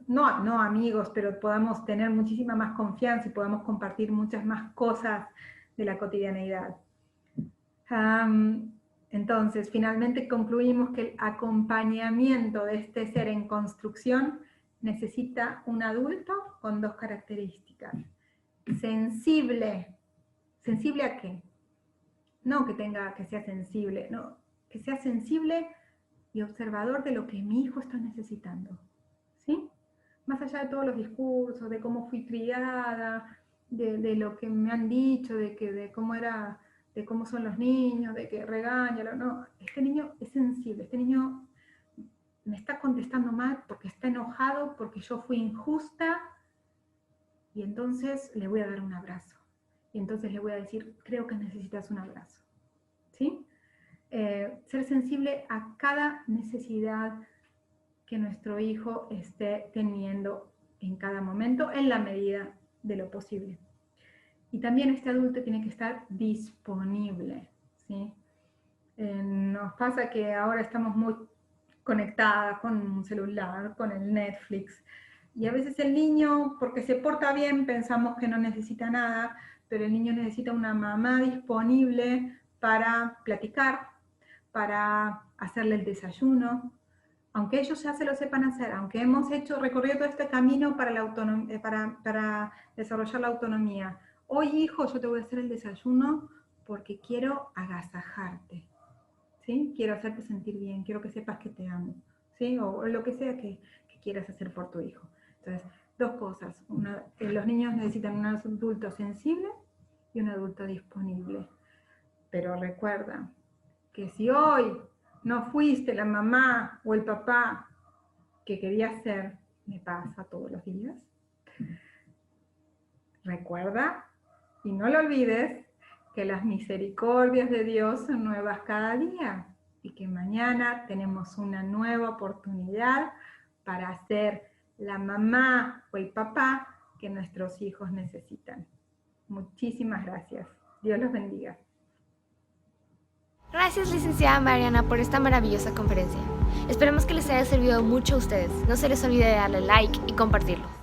no amigos, pero podamos tener muchísima más confianza y podamos compartir muchas más cosas de la cotidianeidad. Entonces, finalmente concluimos que el acompañamiento de este ser en construcción necesita un adulto con 2 características. Sensible. ¿Sensible a qué? No que sea sensible, no, que sea sensible y observador de lo que mi hijo está necesitando, ¿sí? Más allá de todos los discursos, de cómo fui criada, de lo que me han dicho, de cómo son los niños, de que regañan, no, este niño es sensible, este niño me está contestando mal porque está enojado, porque yo fui injusta, y entonces le voy a dar un abrazo. Y entonces le voy a decir, creo que necesitas un abrazo. ¿Sí? Ser sensible a cada necesidad que nuestro hijo esté teniendo en cada momento, en la medida de lo posible. Y también este adulto tiene que estar disponible. ¿Sí? Nos pasa que ahora estamos muy conectadas con un celular, con el Netflix, y a veces el niño, porque se porta bien, pensamos que no necesita nada, pero el niño necesita una mamá disponible para platicar, para hacerle el desayuno, aunque ellos ya se lo sepan hacer, aunque hemos recorrido todo este camino para desarrollar la autonomía. Hoy, hijo, yo te voy a hacer el desayuno porque quiero agasajarte, ¿sí? Quiero hacerte sentir bien, quiero que sepas que te amo, ¿sí? O lo que sea que quieras hacer por tu hijo. Entonces, 2 cosas. Los niños necesitan un adulto sensible y un adulto disponible. Pero recuerda que si hoy no fuiste la mamá o el papá que querías ser, me pasa todos los días. Recuerda, y no lo olvides, que las misericordias de Dios son nuevas cada día y que mañana tenemos una nueva oportunidad para ser la mamá o el papá que nuestros hijos necesitan. Muchísimas gracias. Dios los bendiga. Gracias, licenciada Mariana, por esta maravillosa conferencia. Esperemos que les haya servido mucho a ustedes. No se les olvide darle like y compartirlo.